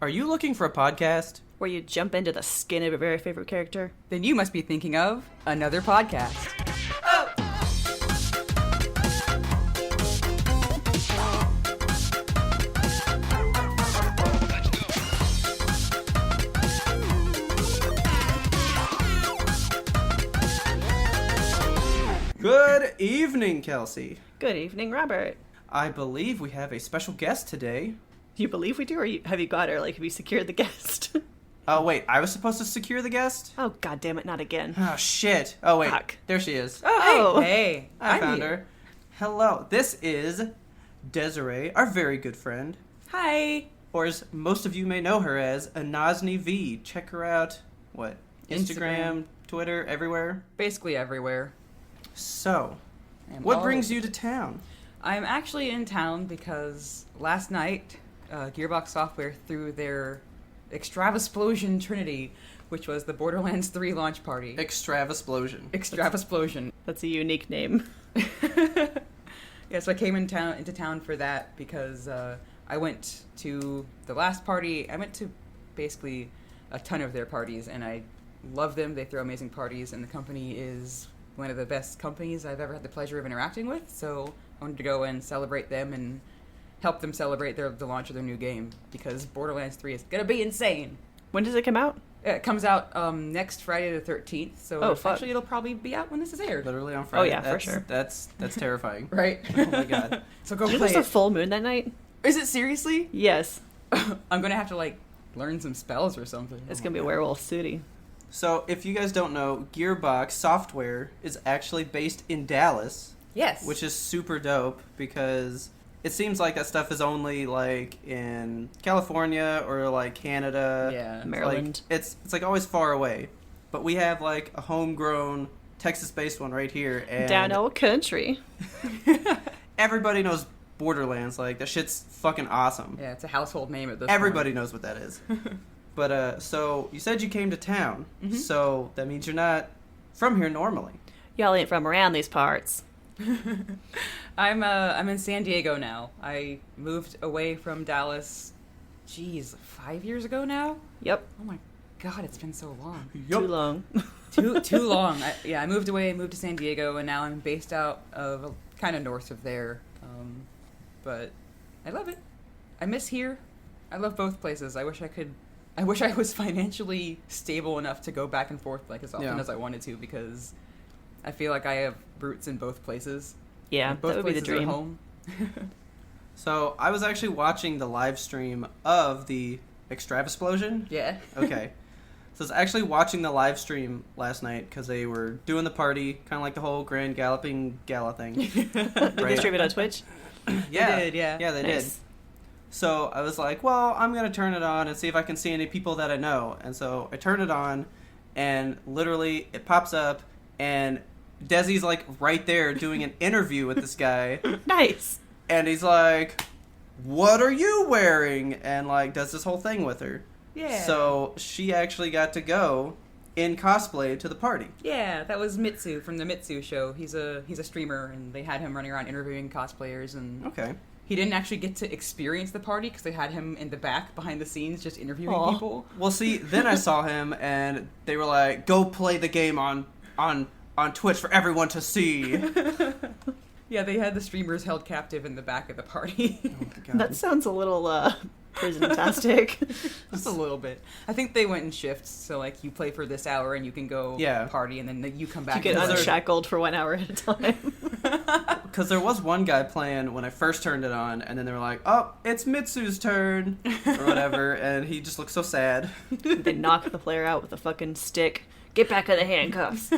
Are you looking for a podcast? Where you jump into the skin of your very favorite character? Then you must be thinking of another podcast. Good evening, Kelsey. Good evening, Robert. I believe we have a special guest today. You believe we do, or have you got her? Like, have you secured the guest? Oh, wait, I was supposed to secure the guest? Oh, god damn it, not again. Oh, shit. Oh, wait, Fuck. there she is. Oh, Hey, I I'm found here. her. Hello, this is DesiRée, our very good friend. Hi. Or as most of you may know her as, Anazni V. Check her out, Instagram, Twitter, everywhere. Basically everywhere. So, I'm what all- brings you to town? I'm actually in town because last night, Gearbox Software threw their Extravasplosion Trinity, which was the Borderlands 3 launch party. Extravasplosion. Extravasplosion. that's a unique name. Yeah, so I came into town for that because I went to the last party. I went to basically a ton of their parties, and I love them. They throw amazing parties, and the company is one of the best companies I've ever had the pleasure of interacting with. So I wanted to go and celebrate them and help them celebrate the launch of their new game, because Borderlands 3 is going to be insane. When does it come out? It comes out next Friday the 13th, so Oh, fuck. actually it'll probably be out when this is aired. Literally on Friday. yeah, for sure. That's terrifying. Right? Oh my god. So go Is play there a it. full moon that night? Is it seriously? Yes. I'm going to have to, learn some spells or something. It's gonna be Werewolf City. So, if you guys don't know, Gearbox Software is actually based in Dallas, Yes. which is super dope because it seems like that stuff is only in California or Canada. Yeah. Maryland. It's always far away. But we have a homegrown Texas-based one right here, and Down old country. everybody knows Borderlands. That shit's fucking awesome. Yeah, it's a household name at this Everybody knows what that is. But so you said you came to town, so that means you're not from here normally. Y'all ain't from around these parts. point. I'm in San Diego now. I moved away from Dallas, 5 years ago now? Yep. Oh my god, it's been so long. Too long. Too long. I moved to San Diego, and now I'm based out of kind of north of there. But I love it. I miss here. I love both places. I wish I was financially stable enough to go back and forth as often as I wanted to, because I feel like I have roots in both places. Yeah, Both that would be the places are dream. home. So I was actually watching the live stream of the Extravasplosion. Yeah. Okay. So I was actually watching the live stream last night because they were doing the party, kind of like the whole Grand Galloping Gala thing. Did they stream it on Twitch? Yeah. They did, yeah. Yeah, they Nice. did. So I was like, well, I'm going to turn it on and see if I can see any people that I know. And so I turn it on, and literally it pops up, and Desi's right there doing an interview with this guy. Nice. And he's like, what are you wearing? And does this whole thing with her. Yeah. So she actually got to go in cosplay to the party. Yeah, that was Mitsu from the Mitsu show. He's a streamer, and they had him running around interviewing cosplayers, and Okay. he didn't actually get to experience the party because they had him in the back behind the scenes just interviewing Aw. people. Well, see, then I saw him, and they were like, go play the game on Twitch for everyone to see. Yeah, they had the streamers held captive in the back of the party. Oh my God. That sounds a little prison-tastic. Just a little bit. I think they went in shifts, so you play for this hour and you can go party, and then you come back. You get and play. unshackled for 1 hour at a time. Because there was one guy playing when I first turned it on, and then they were like, oh, it's Mitsu's turn, or whatever, and he just looked so sad. They knock the player out with a fucking stick. Get back in the handcuffs.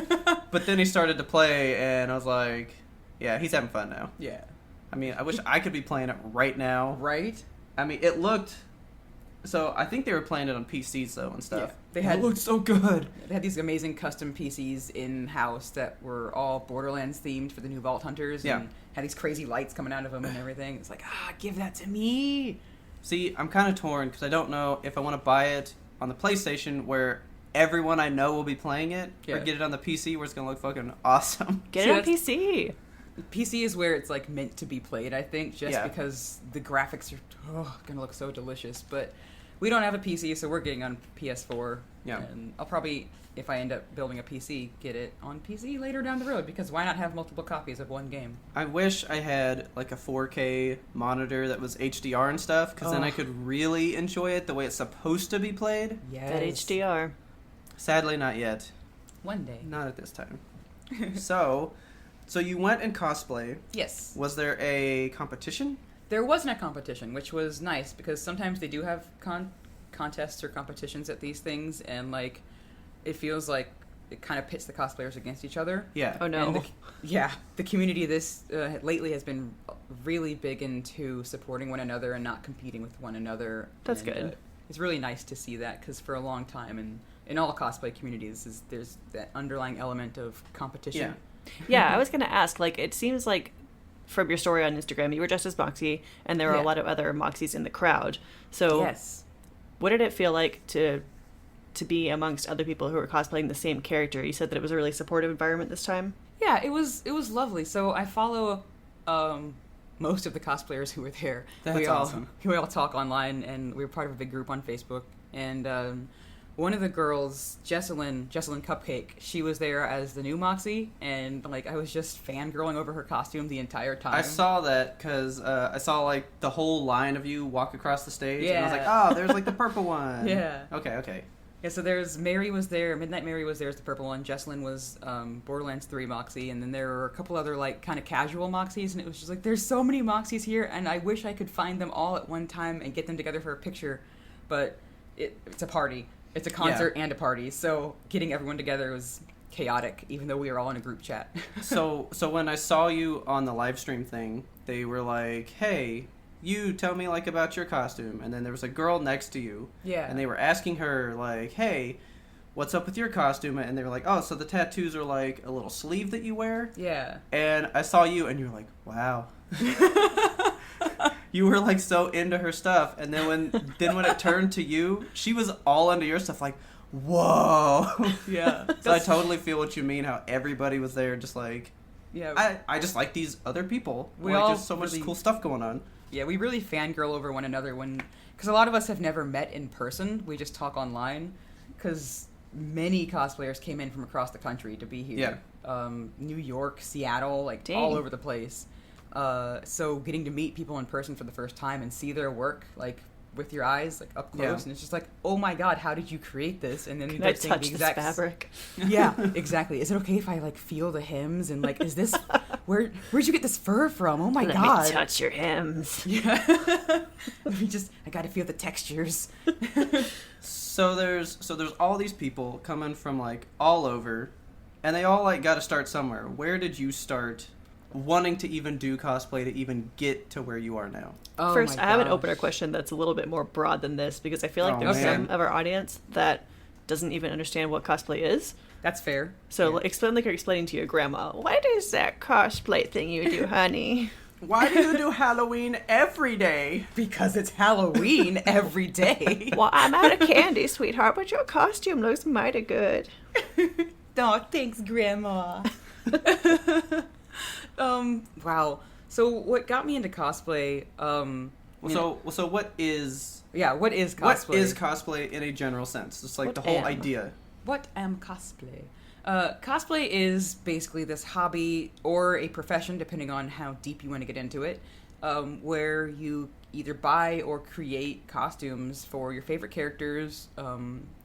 But then he started to play, and I was like, yeah, he's having fun now. Yeah. I mean, I wish I could be playing it right now. Right? I mean, it looked... So, I think they were playing it on PCs, though, and stuff. Yeah, It looked so good. They had these amazing custom PCs in-house that were all Borderlands themed for the new Vault Hunters, Yeah. and had these crazy lights coming out of them and everything. It's like, give that to me. See, I'm kind of torn, because I don't know if I want to buy it on the PlayStation, where everyone I know will be playing it, or Yeah. get it on the PC, where it's going to look fucking awesome. Get See, it on that's- PC. PC is where it's meant to be played, I think, just Yeah. because the graphics are gonna look so delicious. But we don't have a PC, so we're getting on PS4. Yeah. And I'll probably, if I end up building a PC, get it on PC later down the road, because why not have multiple copies of one game? I wish I had like a 4K monitor that was HDR and stuff, because then I could really enjoy it the way it's supposed to be played. Yes. That HDR. Sadly, not yet. One day. Not at this time. So you went in cosplay. Yes. Was there a competition? There wasn't a competition, which was nice, because sometimes they do have contests or competitions at these things, and like it feels like it kind of pits the cosplayers against each other. Yeah. Oh no. And the community this lately has been really big into supporting one another and not competing with one another. That's and, good. It's really nice to see that, because for a long time, and in all cosplay communities, there's that underlying element of competition. Yeah, I was going to ask, like, it seems like from your story on Instagram, you were dressed as Moxxi, and there were a lot of other Moxxies in the crowd. So Yes. what did it feel like to be amongst other people who were cosplaying the same character? You said that it was a really supportive environment this time. Yeah, it was lovely. So I follow most of the cosplayers who were there. That's awesome. We all talk online, and we were part of a big group on Facebook. And one of the girls, Jesselyn Cupcake, she was there as the new Moxxi, and like I was just fangirling over her costume the entire time. I saw that because I saw like the whole line of you walk across the stage, and I was like, Yeah. oh, there's like the purple one. Yeah. Okay. Yeah, so there's Mary was there, Midnight Mary was there as the purple one, Jesselyn was Borderlands 3 Moxxi, and then there were a couple other like kind of casual Moxxies, and it was just like, there's so many Moxxies here, and I wish I could find them all at one time and get them together for a picture, but it's a party. It's a concert and a party, so getting everyone together was chaotic, even though we were all in a group chat. So when I saw you on the live stream thing, they were like, hey, you tell me like about your costume, and then there was a girl next to you, Yeah. and they were asking her like, hey, what's up with your costume? And they were like, oh, so the tattoos are like a little sleeve that you wear? Yeah. And I saw you, and you were like, wow. You were like so into her stuff, and then when it turned to you, she was all into your stuff, like, whoa. Yeah. So I totally feel what you mean, how everybody was there just like, Yeah. I just like these other people. We like, all there's so much really- cool stuff going on. Yeah, we really fangirl over one another because a lot of us have never met in person. We just talk online, because many cosplayers came in from across the country to be here. Yeah. New York, Seattle, like Dang. all over the place. So getting to meet people in person for the first time and see their work, like with your eyes, like up close, Yeah. and it's just like, oh my god, how did you create this? And then Can they're I saying touch this fabric? Yeah, exactly. Is it okay if I like feel the hems and like, is this where'd you get this fur from? Oh my Let god. me touch your hems. Yeah. I gotta feel the textures. So there's all these people coming from like all over, and they all like got to start somewhere. Where did you start wanting to even do cosplay to even get to where you are now? Oh First, my I have an gosh. opener question that's a little bit more broad than this, because I feel like Oh, there's man. some of our audience that doesn't even understand what cosplay is. That's fair. So Yeah. explain like you're explaining to your grandma. What is that cosplay thing you do, honey? Why do you do Halloween every day? Because it's Halloween every day. Well, I'm out of candy, sweetheart, but your costume looks mighty good. Oh, thanks, Grandma. Wow. So what got me into cosplay? So what is what is cosplay? what is cosplay in a general sense? Just like What the whole am? idea. What am cosplay? Cosplay is basically this hobby or a profession, depending on how deep you want to get into it, where you either buy or create costumes for your favorite characters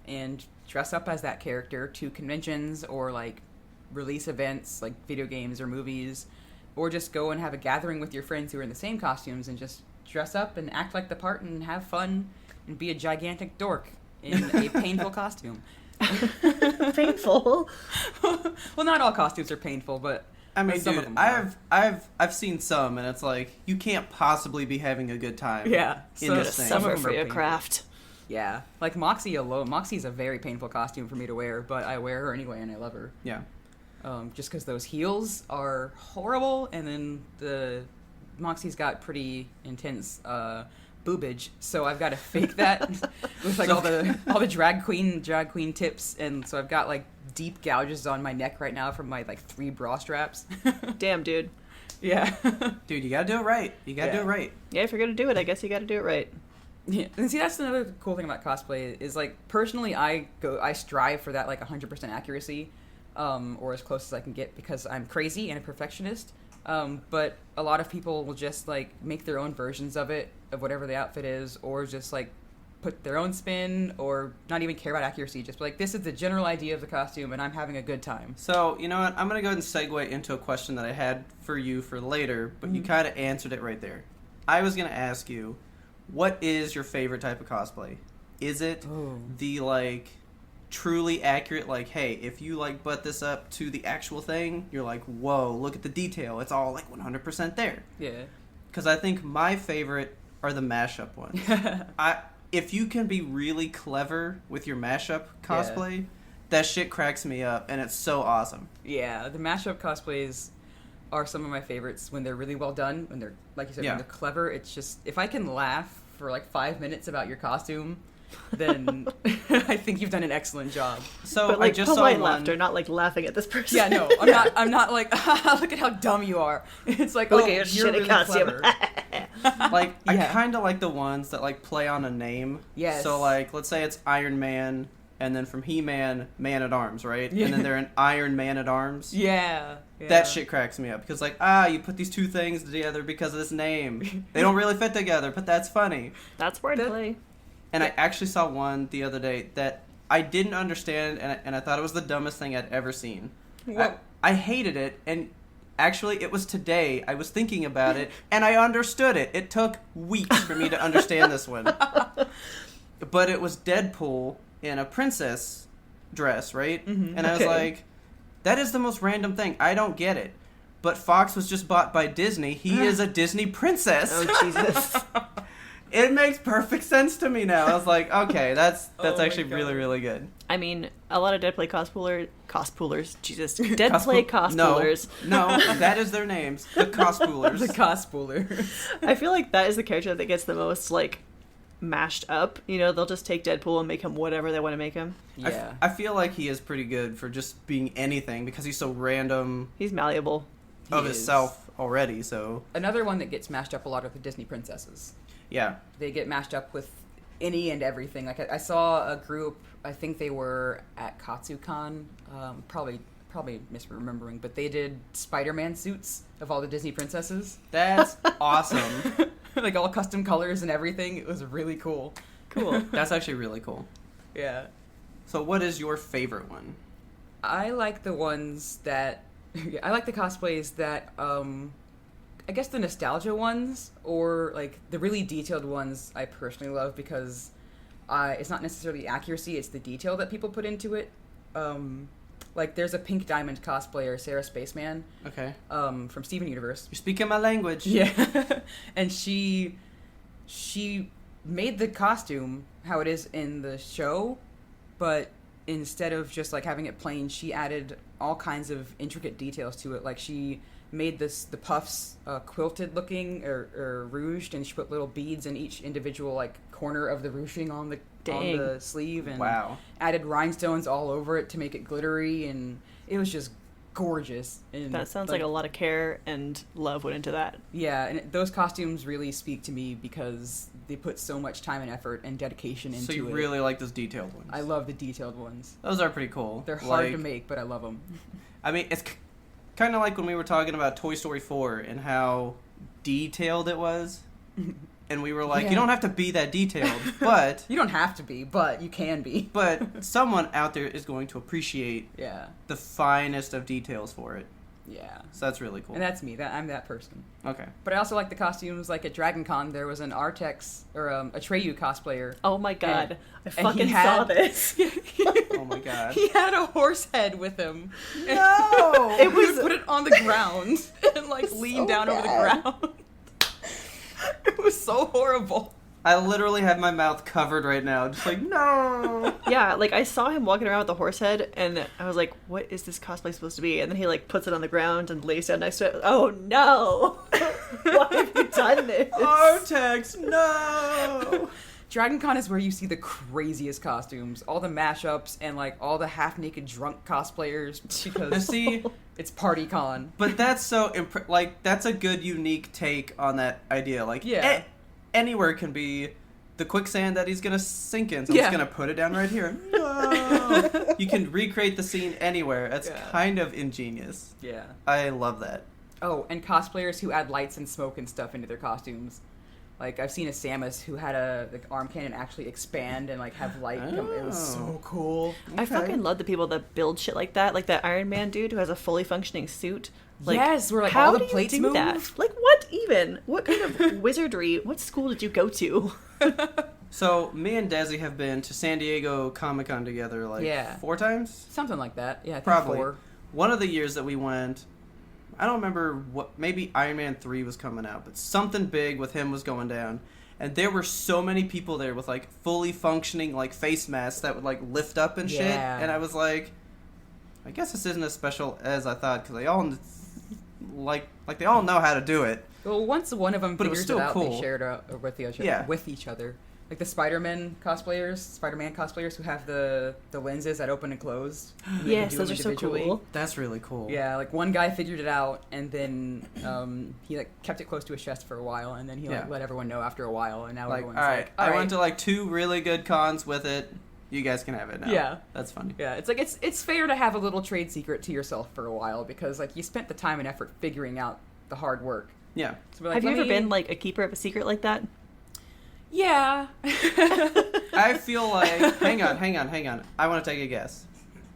and dress up as that character to conventions or like release events like video games or movies, or just go and have a gathering with your friends who are in the same costumes and just dress up and act like the part and have fun and be a gigantic dork in a painful costume. Painful. Well, not all costumes are painful, but I mean, some dude, of them are. I've seen some, and it's like you can't possibly be having a good time. Yeah, in so this thing. some of Suffer them for are your painful. craft. Yeah, like Moxxi alone. Moxxi's a very painful costume for me to wear, but I wear her anyway, and I love her. Yeah. Just because those heels are horrible, and then the Moxxi's got pretty intense boobage, so I've got to fake that with like all the drag queen tips, and so I've got like deep gouges on my neck right now from my like 3 bra straps. Damn, dude. Yeah. Dude, you gotta do it right. You gotta do Yeah. it right. Yeah, if you're gonna do it, I guess you gotta do it right. Yeah, and see, that's another cool thing about cosplay is like personally, I strive for that like 100% accuracy, or as close as I can get because I'm crazy and a perfectionist. But a lot of people will just like make their own versions of it, of whatever the outfit is, or just like put their own spin, or not even care about accuracy. Just be like, this is the general idea of the costume, and I'm having a good time. So, you know what? I'm going to go ahead and segue into a question that I had for you for later, but you kind of answered it right there. I was going to ask you, what is your favorite type of cosplay? Is it the, like, truly accurate, like, hey, if you, like, butt this up to the actual thing, you're like, whoa, look at the detail. It's all, like, 100% there. Yeah. Because I think my favorite are the mashup ones. If you can be really clever with your mashup cosplay, that shit cracks me up, and it's so awesome. Yeah, the mashup cosplays are some of my favorites when they're really well done, when they're, like you said, when they're clever. It's just, if I can laugh for like 5 minutes about your costume, then I think you've done an excellent job. So but like I just polite saw one... laughter, not like laughing at this person. Yeah, no, I'm not like, look at how dumb you are. It's like, look oh, at your you're shitty really costume. clever. Like, I kind of like the ones that, like, play on a name. Yes. So, like, let's say it's Iron Man, and then from He-Man, Man-at-Arms, right? Yeah. And then they're an Iron Man-at-Arms. Yeah. That shit cracks me up. Because, like, you put these two things together because of this name. They don't really fit together, but that's funny. That's wordplay. And I actually saw one the other day that I didn't understand, and I thought it was the dumbest thing I'd ever seen. I hated it, and... Actually, it was today. I was thinking about it, and I understood it. It took weeks for me to understand this one. But it was Deadpool in a princess dress, right? Mm-hmm. And I was like, that is the most random thing. I don't get it. But Fox was just bought by Disney. He is a Disney princess. Oh, Jesus. It makes perfect sense to me now. I was like, okay, that's actually really, really good. I mean, a lot of Deadplay cosplayers, Jesus, Deadplay cosplayers. No, that is their names. The cospoolers. The cospoolers. I feel like that is the character that gets the most, like, mashed up. You know, they'll just take Deadpool and make him whatever they want to make him. Yeah. I feel like he is pretty good for just being anything because he's so random. He's malleable. Of himself already, so... Another one that gets mashed up a lot are the Disney princesses. Yeah. They get mashed up with any and everything. Like, I saw a group, I think they were at KatsuCon, probably misremembering, but they did Spider-Man suits of all the Disney princesses. That's awesome. Like, all custom colors and everything. It was really cool. Cool. That's actually really cool. Yeah. So what is your favorite one? I like the ones that... I like the cosplays that... I guess the nostalgia ones, or like the really detailed ones, I personally love because it's not necessarily accuracy; it's the detail that people put into it. Like there's a Pink Diamond cosplayer, Sarah Spaceman. Okay. From Steven Universe. You're speaking my language. Yeah, and she made the costume how it is in the show, but instead of just like having it plain, she added all kinds of intricate details to it. Like she made the puffs quilted looking or rouged, and she put little beads in each individual like corner of the ruching on the sleeve, and added rhinestones all over it to make it glittery, and it was just gorgeous. And that sounds like a lot of care and love went into that. Yeah, and those costumes really speak to me because they put so much time and effort and dedication into it. So you really like those detailed ones? I love the detailed ones. Those are pretty cool. They're hard to make, but I love them. I mean, it's kind of like when we were talking about Toy Story 4 and how detailed it was. And we were like, you don't have to be that detailed, but... You don't have to be, but you can be. But someone out there is going to appreciate the finest of details for it. Yeah. So that's really cool. And that's me. I'm that person. Okay. But I also like the costumes. Like at Dragon Con, there was an Artex, or a Atreyu cosplayer. Oh my god. I fucking saw this. Oh my god. He had a horse head with him. No! He would put it on the ground and like lean down over the ground. It was so horrible. I literally have my mouth covered right now. Just like, no! Yeah, like, I saw him walking around with a horse head, and I was like, what is this cosplay supposed to be? And then he, like, puts it on the ground and lays down next to it. Oh, no! Why have you done this? Artex, no! Dragon Con is where you see the craziest costumes. All the mashups and, like, all the half-naked drunk cosplayers. Because, see, it's Party Con. But that's so, like, that's a good, unique take on that idea. Like, anywhere can be the quicksand that he's gonna sink in. So I'm just gonna put it down right here. No! You can recreate the scene anywhere. That's kind of ingenious. Yeah. I love that. Oh, and cosplayers who add lights and smoke and stuff into their costumes. Like, I've seen a Samus who had a arm cannon actually expand and, like, have light come. It was so cool. I fucking love the people that build shit like that. Like that Iron Man dude who has a fully functioning suit. Like, yes, where, like, how all the do you plates do move. that? Like, what even? What kind of wizardry? What school did you go to? So, me and Desi have been to San Diego Comic-Con together, like, 4 times? Something like that. Yeah, I think Probably. 4. One of the years that we went, I don't remember what, maybe Iron Man 3 was coming out, but something big with him was going down. And there were so many people there with, like, fully functioning, like, face masks that would, like, lift up and shit. And I was like, I guess this isn't as special as I thought, because they all, like, they all know how to do it. Well, once one of them figures it out, cool. they shared it with each other. Like the Spider-Man cosplayers who have the lenses that open and close. And yes, those are so cool. That's really cool. Yeah, like one guy figured it out, and then he like kept it close to his chest for a while, and then he like let everyone know after a while, and now like, everyone's all right, like, I went to like 2 really good cons with it. You guys can have it now. Yeah, that's funny. Yeah, it's like it's fair to have a little trade secret to yourself for a while because like you spent the time and effort figuring out the hard work. Yeah. So like, have you ever been like a keeper of a secret like that? Yeah. I feel like... Hang on. I want to take a guess.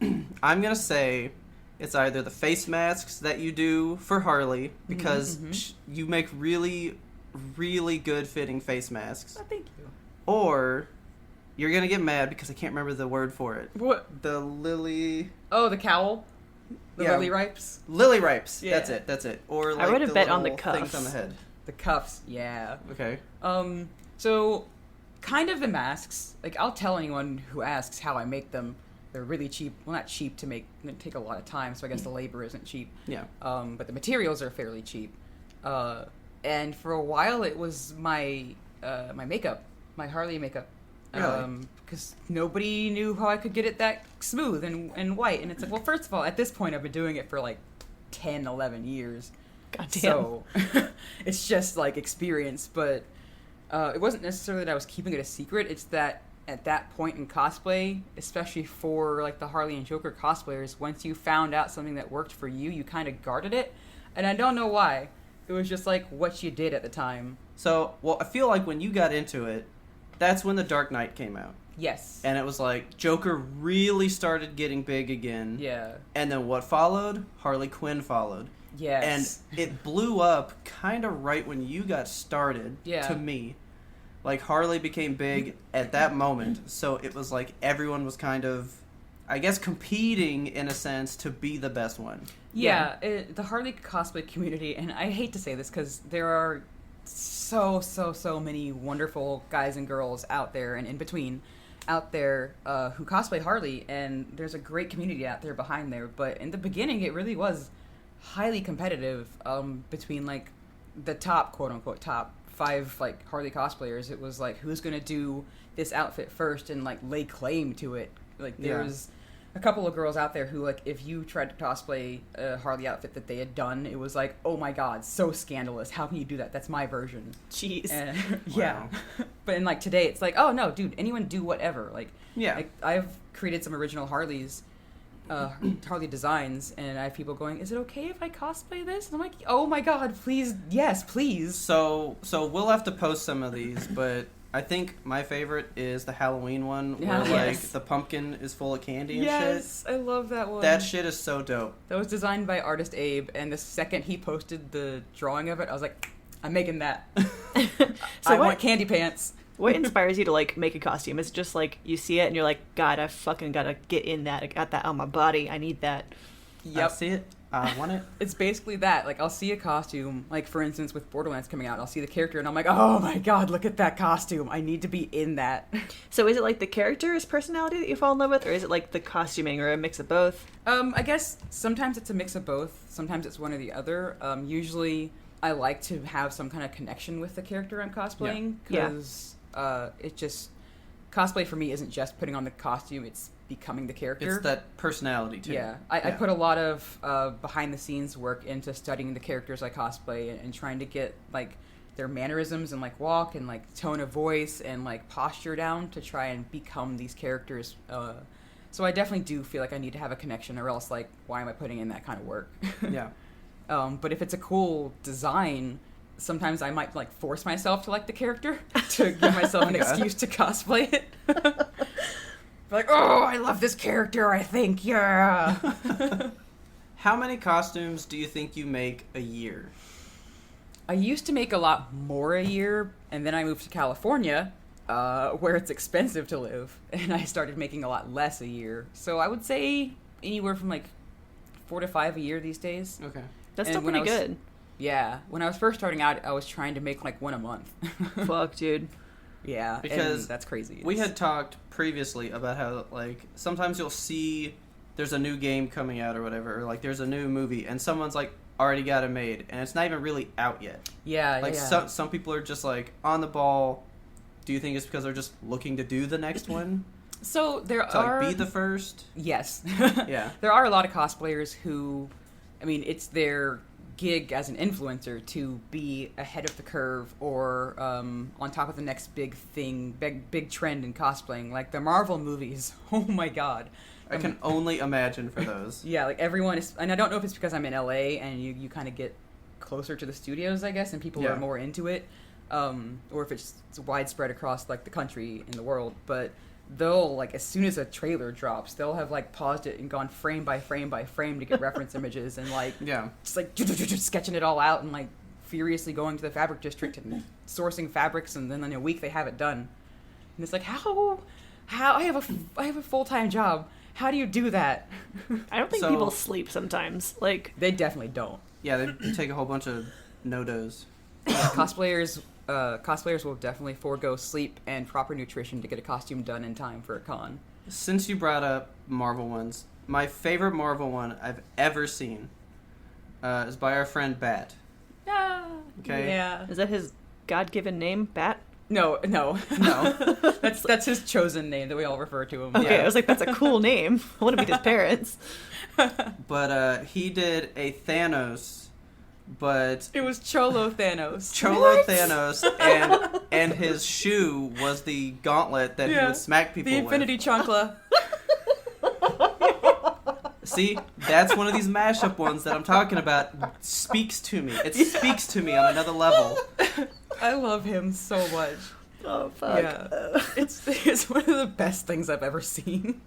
I'm going to say it's either the face masks that you do for Harley, because you make really, really good fitting face masks. Oh, thank you. Or you're going to get mad because I can't remember the word for it. What? The lily... Oh, the cowl? The lily ripes? Lily ripes. Yeah. That's it. Or like I would have the bet on the little things cuffs. on the head. The cuffs, yeah. Okay. So, kind of the masks. Like, I'll tell anyone who asks how I make them. They're really cheap. Well, not cheap to make. They take a lot of time, so I guess the labor isn't cheap. Yeah. But the materials are fairly cheap. And for a while, it was my my makeup, my Harley makeup. Really? Because nobody knew how I could get it that smooth and white. And it's like, well, first of all, at this point, I've been doing it for like 10, 11 years. God damn. So, it's just like experience, but... it wasn't necessarily that I was keeping it a secret. It's that at that point in cosplay, especially for like the Harley and Joker cosplayers, once you found out something that worked for you, you kind of guarded it. And I don't know why. It was just like what you did at the time. So, well, I feel like when you got into it, that's when The Dark Knight came out. Yes. And it was like Joker really started getting big again. Yeah. And then what followed? Harley Quinn followed. Yes. And it blew up kind of right when you got started, to me. Like, Harley became big at that moment, so it was like everyone was kind of, I guess, competing, in a sense, to be the best one. Yeah, the Harley cosplay community, and I hate to say this because there are so many wonderful guys and girls out there and in between out there who cosplay Harley, and there's a great community out there behind there, but in the beginning it really was highly competitive between like the top quote-unquote top 5 like Harley cosplayers. It was like who's gonna do this outfit first and like lay claim to it. Like there's a couple of girls out there who like if you tried to cosplay a Harley outfit that they had done, it was like, oh my god, so scandalous, how can you do that? That's my version. Jeez. And, yeah. But in like today it's like, oh no dude, anyone do whatever. Like I've created some original Harleys, Harley designs, and I have people going, is it okay if I cosplay this? And I'm like, oh my god, please, yes, please. So we'll have to post some of these, but I think my favorite is the Halloween one, where like the pumpkin is full of candy and shit. Yes, I love that one. That shit is so dope. That was designed by artist Abe, and the second he posted the drawing of it, I was like, I'm making that. I want candy pants. What inspires you to like make a costume? Is it just like you see it and you're like, God, I fucking gotta get in that. I got that on my body. I need that. Yep. I see it. I want it. It's basically that. Like I'll see a costume, like for instance with Borderlands coming out, I'll see the character and I'm like, oh my god, look at that costume. I need to be in that. So is it like the character's personality that you fall in love with, or is it like the costuming, or a mix of both? I guess sometimes it's a mix of both. Sometimes it's one or the other. Usually I like to have some kind of connection with the character I'm cosplaying, because it just, cosplay for me isn't just putting on the costume, it's becoming the character. It's that personality too. Yeah, I put a lot of behind the scenes work into studying the characters I cosplay and trying to get like their mannerisms and like walk and like tone of voice and like posture down to try and become these characters. So I definitely do feel like I need to have a connection, or else like why am I putting in that kind of work? Yeah. But if it's a cool design, sometimes I might like force myself to like the character to give myself an excuse to cosplay it. Like, oh, I love this character, I think, yeah. How many costumes do you think you make a year? I used to make a lot more a year, and then I moved to California, where it's expensive to live, and I started making a lot less a year. So I would say anywhere from like 4 to 5 a year these days. Okay. That's still pretty good. Yeah. When I was first starting out, I was trying to make like one a month. Fuck, dude. Yeah, because and that's crazy. We had talked previously about how like sometimes you'll see there's a new game coming out or whatever, or like there's a new movie and someone's like already got it made and it's not even really out yet. Yeah, like some people are just like on the ball. Do you think it's because they're just looking to do the next one? So there to are like be the first. Yes. Yeah. There are a lot of cosplayers who, I mean, it's their gig as an influencer to be ahead of the curve or on top of the next big thing, big trend in cosplaying, like the Marvel movies. Oh my god. I can only imagine for those. Yeah, like everyone is, and I don't know if it's because I'm in LA and you kind of get closer to the studios, I guess, and people are more into it, or if it's widespread across like the country and the world, but they'll, like, as soon as a trailer drops, they'll have, like, paused it and gone frame by frame by frame to get reference images and, like, just, like, sketching it all out and, like, furiously going to the fabric district and sourcing fabrics, and then in a week they have it done. And it's like, how I have a full-time job. How do you do that? I don't think people sleep sometimes. Like, they definitely don't. Yeah, they take a whole bunch of no-dos. Cosplayers will definitely forego sleep and proper nutrition to get a costume done in time for a con. Since you brought up Marvel ones, my favorite Marvel one I've ever seen is by our friend Bat. Okay. Yeah. Is that his God-given name, Bat? No. That's his chosen name that we all refer to him. Okay, I was like, that's a cool name. I want to meet his parents. But he did a Thanos, but it was Cholo Thanos. Thanos, and his shoe was the gauntlet that he would smack people with. The Infinity Chancla. See, that's one of these mashup ones that I'm talking about. Speaks to me. It speaks to me on another level. I love him so much. Oh, fuck. Yeah. It's one of the best things I've ever seen.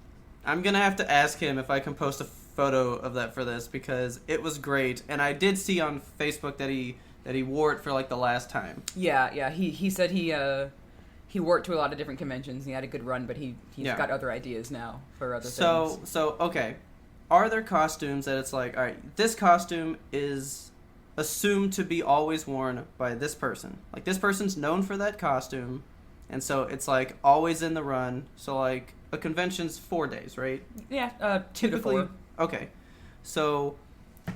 I'm gonna have to ask him if I can post a photo of that for this, because it was great, and I did see on Facebook that he wore it for like the last time. Yeah. He said he worked to a lot of different conventions and he had a good run, but he's got other ideas now for other things. So okay, are there costumes that it's like, all right, this costume is assumed to be always worn by this person. Like, this person's known for that costume, and so it's like always in the run. So like a convention's 4 days, right? Yeah, 2 to 4. Okay, so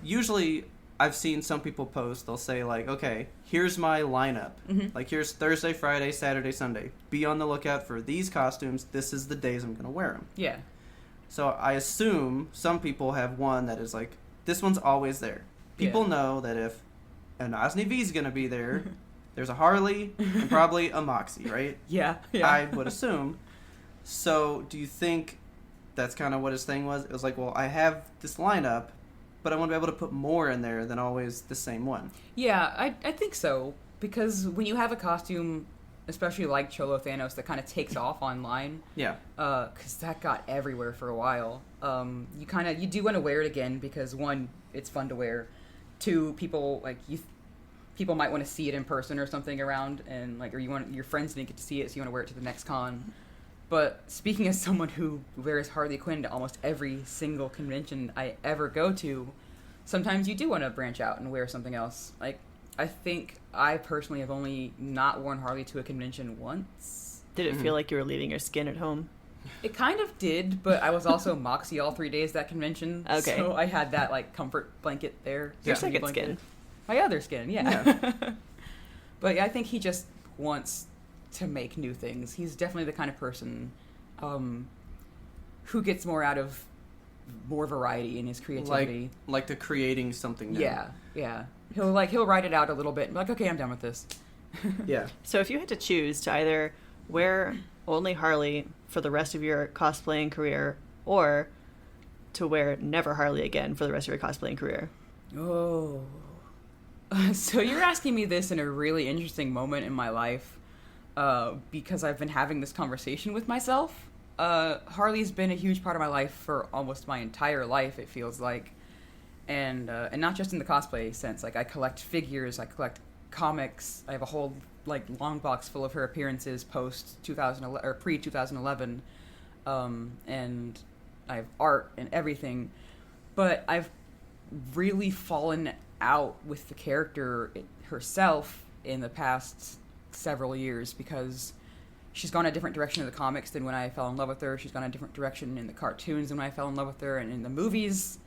usually I've seen some people post, they'll say like, okay, here's my lineup. Mm-hmm. Like, here's Thursday, Friday, Saturday, Sunday. Be on the lookout for these costumes. This is the days I'm going to wear them. Yeah. So I assume some people have one that is like, this one's always there. People know that if an Osni V is going to be there, there's a Harley and probably a Moxxi, right? Yeah. I would assume. So do you think that's kind of what his thing was? It was like, well, I have this lineup, but I want to be able to put more in there than always the same one. Yeah, I think so. Because when you have a costume, especially like Cholo Thanos, that kind of takes off online. Yeah. Because that got everywhere for a while. You do want to wear it again because, one, it's fun to wear. 2, people might want to see it in person or something around, and like, or your friends didn't get to see it, so you want to wear it to the next con. But speaking as someone who wears Harley Quinn to almost every single convention I ever go to, sometimes you do want to branch out and wear something else. Like, I think I personally have only not worn Harley to a convention once. Did it feel like you were leaving your skin at home? It kind of did, but I was also Moxxi all 3 days that convention. Okay. So I had that, like, comfort blanket there. Your second skin. My other skin, yeah. But yeah, I think he just wants to make new things. He's definitely the kind of person who gets more out of more variety in his creativity. Like the creating something new. Yeah. He'll write it out a little bit and be like, okay, I'm done with this. Yeah. So if you had to choose to either wear only Harley for the rest of your cosplaying career or to wear never Harley again for the rest of your cosplaying career. Oh. So you're asking me this in a really interesting moment in my life because I've been having this conversation with myself. Harley's been a huge part of my life for almost my entire life, it feels like. And not just in the cosplay sense. Like, I collect figures, I collect comics. I have a whole, like, long box full of her appearances post 2011 or pre 2011. And I have art and everything. But I've really fallen out with the character herself in the past several years because she's gone a different direction in the comics than when I fell in love with her. She's gone a different direction in the cartoons than when I fell in love with her, and in the movies.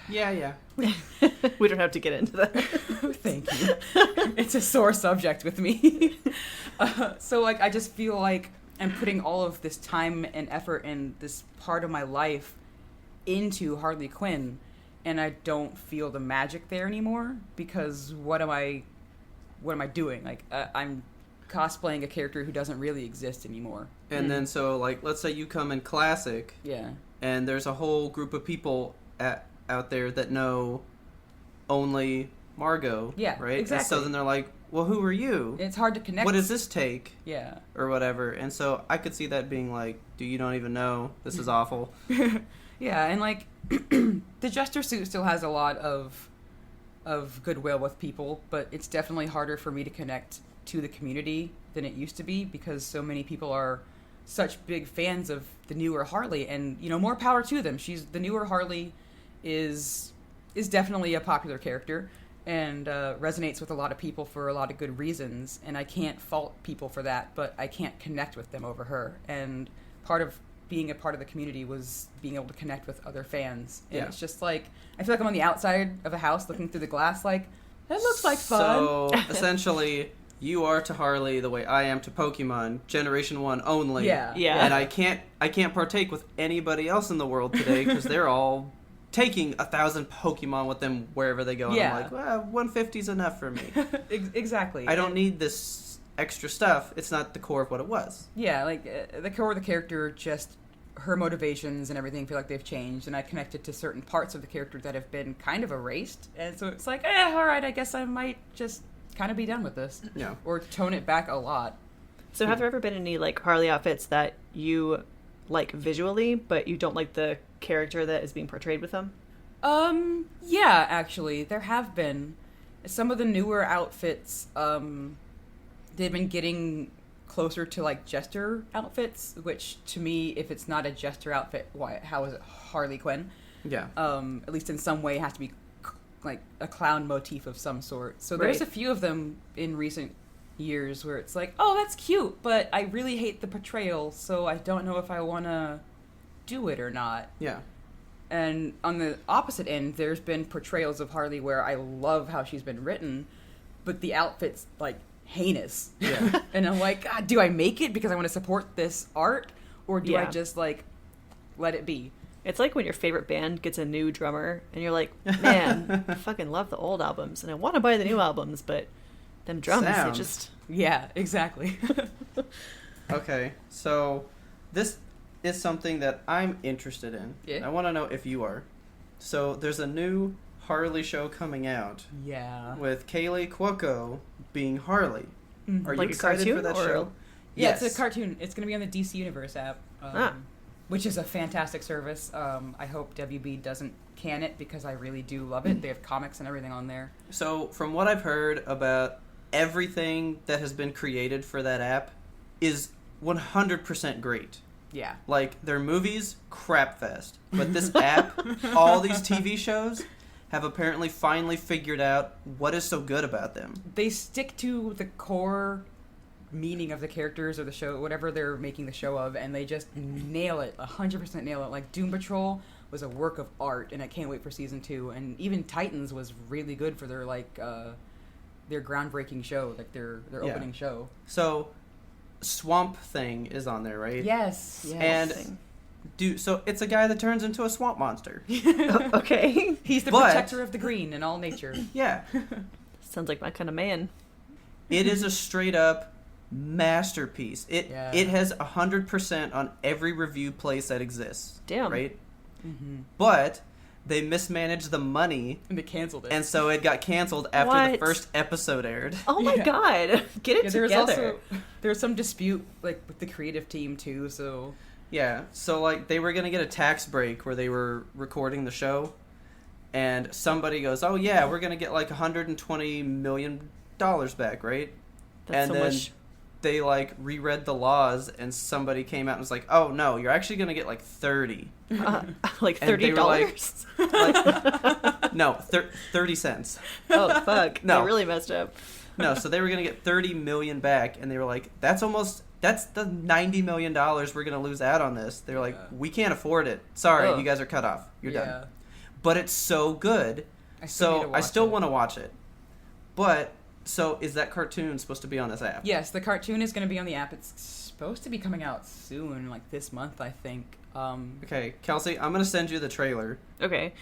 Yeah. We don't have to get into that. Thank you. It's a sore subject with me. So, like, I just feel like I'm putting all of this time and effort and this part of my life into Harley Quinn, and I don't feel the magic there anymore because what am I doing? Like, I'm cosplaying a character who doesn't really exist anymore. And then, so, like, let's say you come in Classic. Yeah. And there's a whole group of people out there that know only Margot. Yeah, right? exactly. And so then they're like, well, who are you? It's hard to connect. What does this take? Yeah. Or whatever. And so I could see that being like, dude, you don't even know. This is awful. Yeah, and, like, the Jester suit still has a lot of goodwill with people, but it's definitely harder for me to connect to the community than it used to be because so many people are such big fans of the newer Harley, and, you know, more power to them. The newer Harley is definitely a popular character and resonates with a lot of people for a lot of good reasons, and I can't fault people for that, but I can't connect with them over her. And part of being a part of the community was being able to connect with other fans. And it's just like, I feel like I'm on the outside of a house looking through the glass like, that looks like fun. So, essentially, you are to Harley the way I am to Pokemon, Generation 1 only. Yeah. And I can't partake with anybody else in the world today because they're all taking 1,000 Pokemon with them wherever they go. And I'm like, well, 150 is enough for me. Exactly. I don't need this extra stuff. It's not the core of what it was. Yeah, like, the core of the character, just her motivations and everything feel like they've changed, and I connected to certain parts of the character that have been kind of erased, and so it's like, alright, I guess I might just kind of be done with this. Yeah. Or tone it back a lot. So have there ever been any, like, Harley outfits that you like visually, but you don't like the character that is being portrayed with them? Yeah, actually, there have been. Some of the newer outfits, they've been getting closer to, like, Jester outfits, which, to me, if it's not a Jester outfit, how is it Harley Quinn? Yeah. At least in some way, it has to be, like, a clown motif of some sort. So there's a few of them in recent years where it's like, oh, that's cute, but I really hate the portrayal, so I don't know if I want to do it or not. Yeah. And on the opposite end, there's been portrayals of Harley where I love how she's been written, but the outfit's, like, heinous. Yeah. And I'm like, God, do I make it because I want to support this art, or do I just, like, let it be? It's like when your favorite band gets a new drummer and you're like, man, I fucking love the old albums and I want to buy the new albums, but them drums, they just... Yeah, exactly. Okay, so this is something that I'm interested in. Yeah. I want to know if you are. So there's a new Harley show coming out. Yeah. With Kaylee Cuoco being Harley. Mm-hmm. Are you Like a excited cartoon for that or- show? Yeah, Yes. it's a cartoon. It's going to be on the DC Universe app, which is a fantastic service. I hope WB doesn't can it because I really do love it. They have comics and everything on there. So from what I've heard about everything that has been created for that app is 100% great. Yeah. Like, their movies, crap fest. But this app, all these TV shows, have apparently finally figured out what is so good about them. They stick to the core meaning of the characters or the show, whatever they're making the show of, and they just nail it, 100% nail it. Like, Doom Patrol was a work of art, and I can't wait for season 2. And even Titans was really good for their, like, their groundbreaking show, like their opening show. So, Swamp Thing is on there, right? Yes. And so it's a guy that turns into a swamp monster. Okay. He's the But- protector of the green in all nature. Yeah. Sounds like my kind of man. It is a straight up masterpiece. Yeah. It has 100% on every review place that exists. Damn. Right? Mm-hmm. But they mismanaged the money, And they canceled it. and so it got canceled after the What? first episode aired. Oh my Yeah. god. Get it together. There was some dispute like with the creative team too, so Yeah, so like they were gonna get a tax break where they were recording the show, and somebody goes, "Oh yeah, we're gonna get like $120 million back, right?" That's and so then much. they like reread the laws, and somebody came out and was like, "Oh no, you're actually gonna get like 30." Like And they were like- $30? No, 30 cents. Oh fuck. No. They really messed up. No, so they were gonna get 30 million back, and they were like, that's the $90 million we're gonna lose out on this. They were like, Yeah. we can't afford it. Sorry, Ugh. you guys are cut off. You're yeah. done. But it's so good. I So I still want to watch it. But so is that cartoon supposed to be on this app? Yes, the cartoon is going to be on the app. It's supposed to be coming out soon, like this month, I think. Okay, Kelsey, I'm gonna send you the trailer. Okay.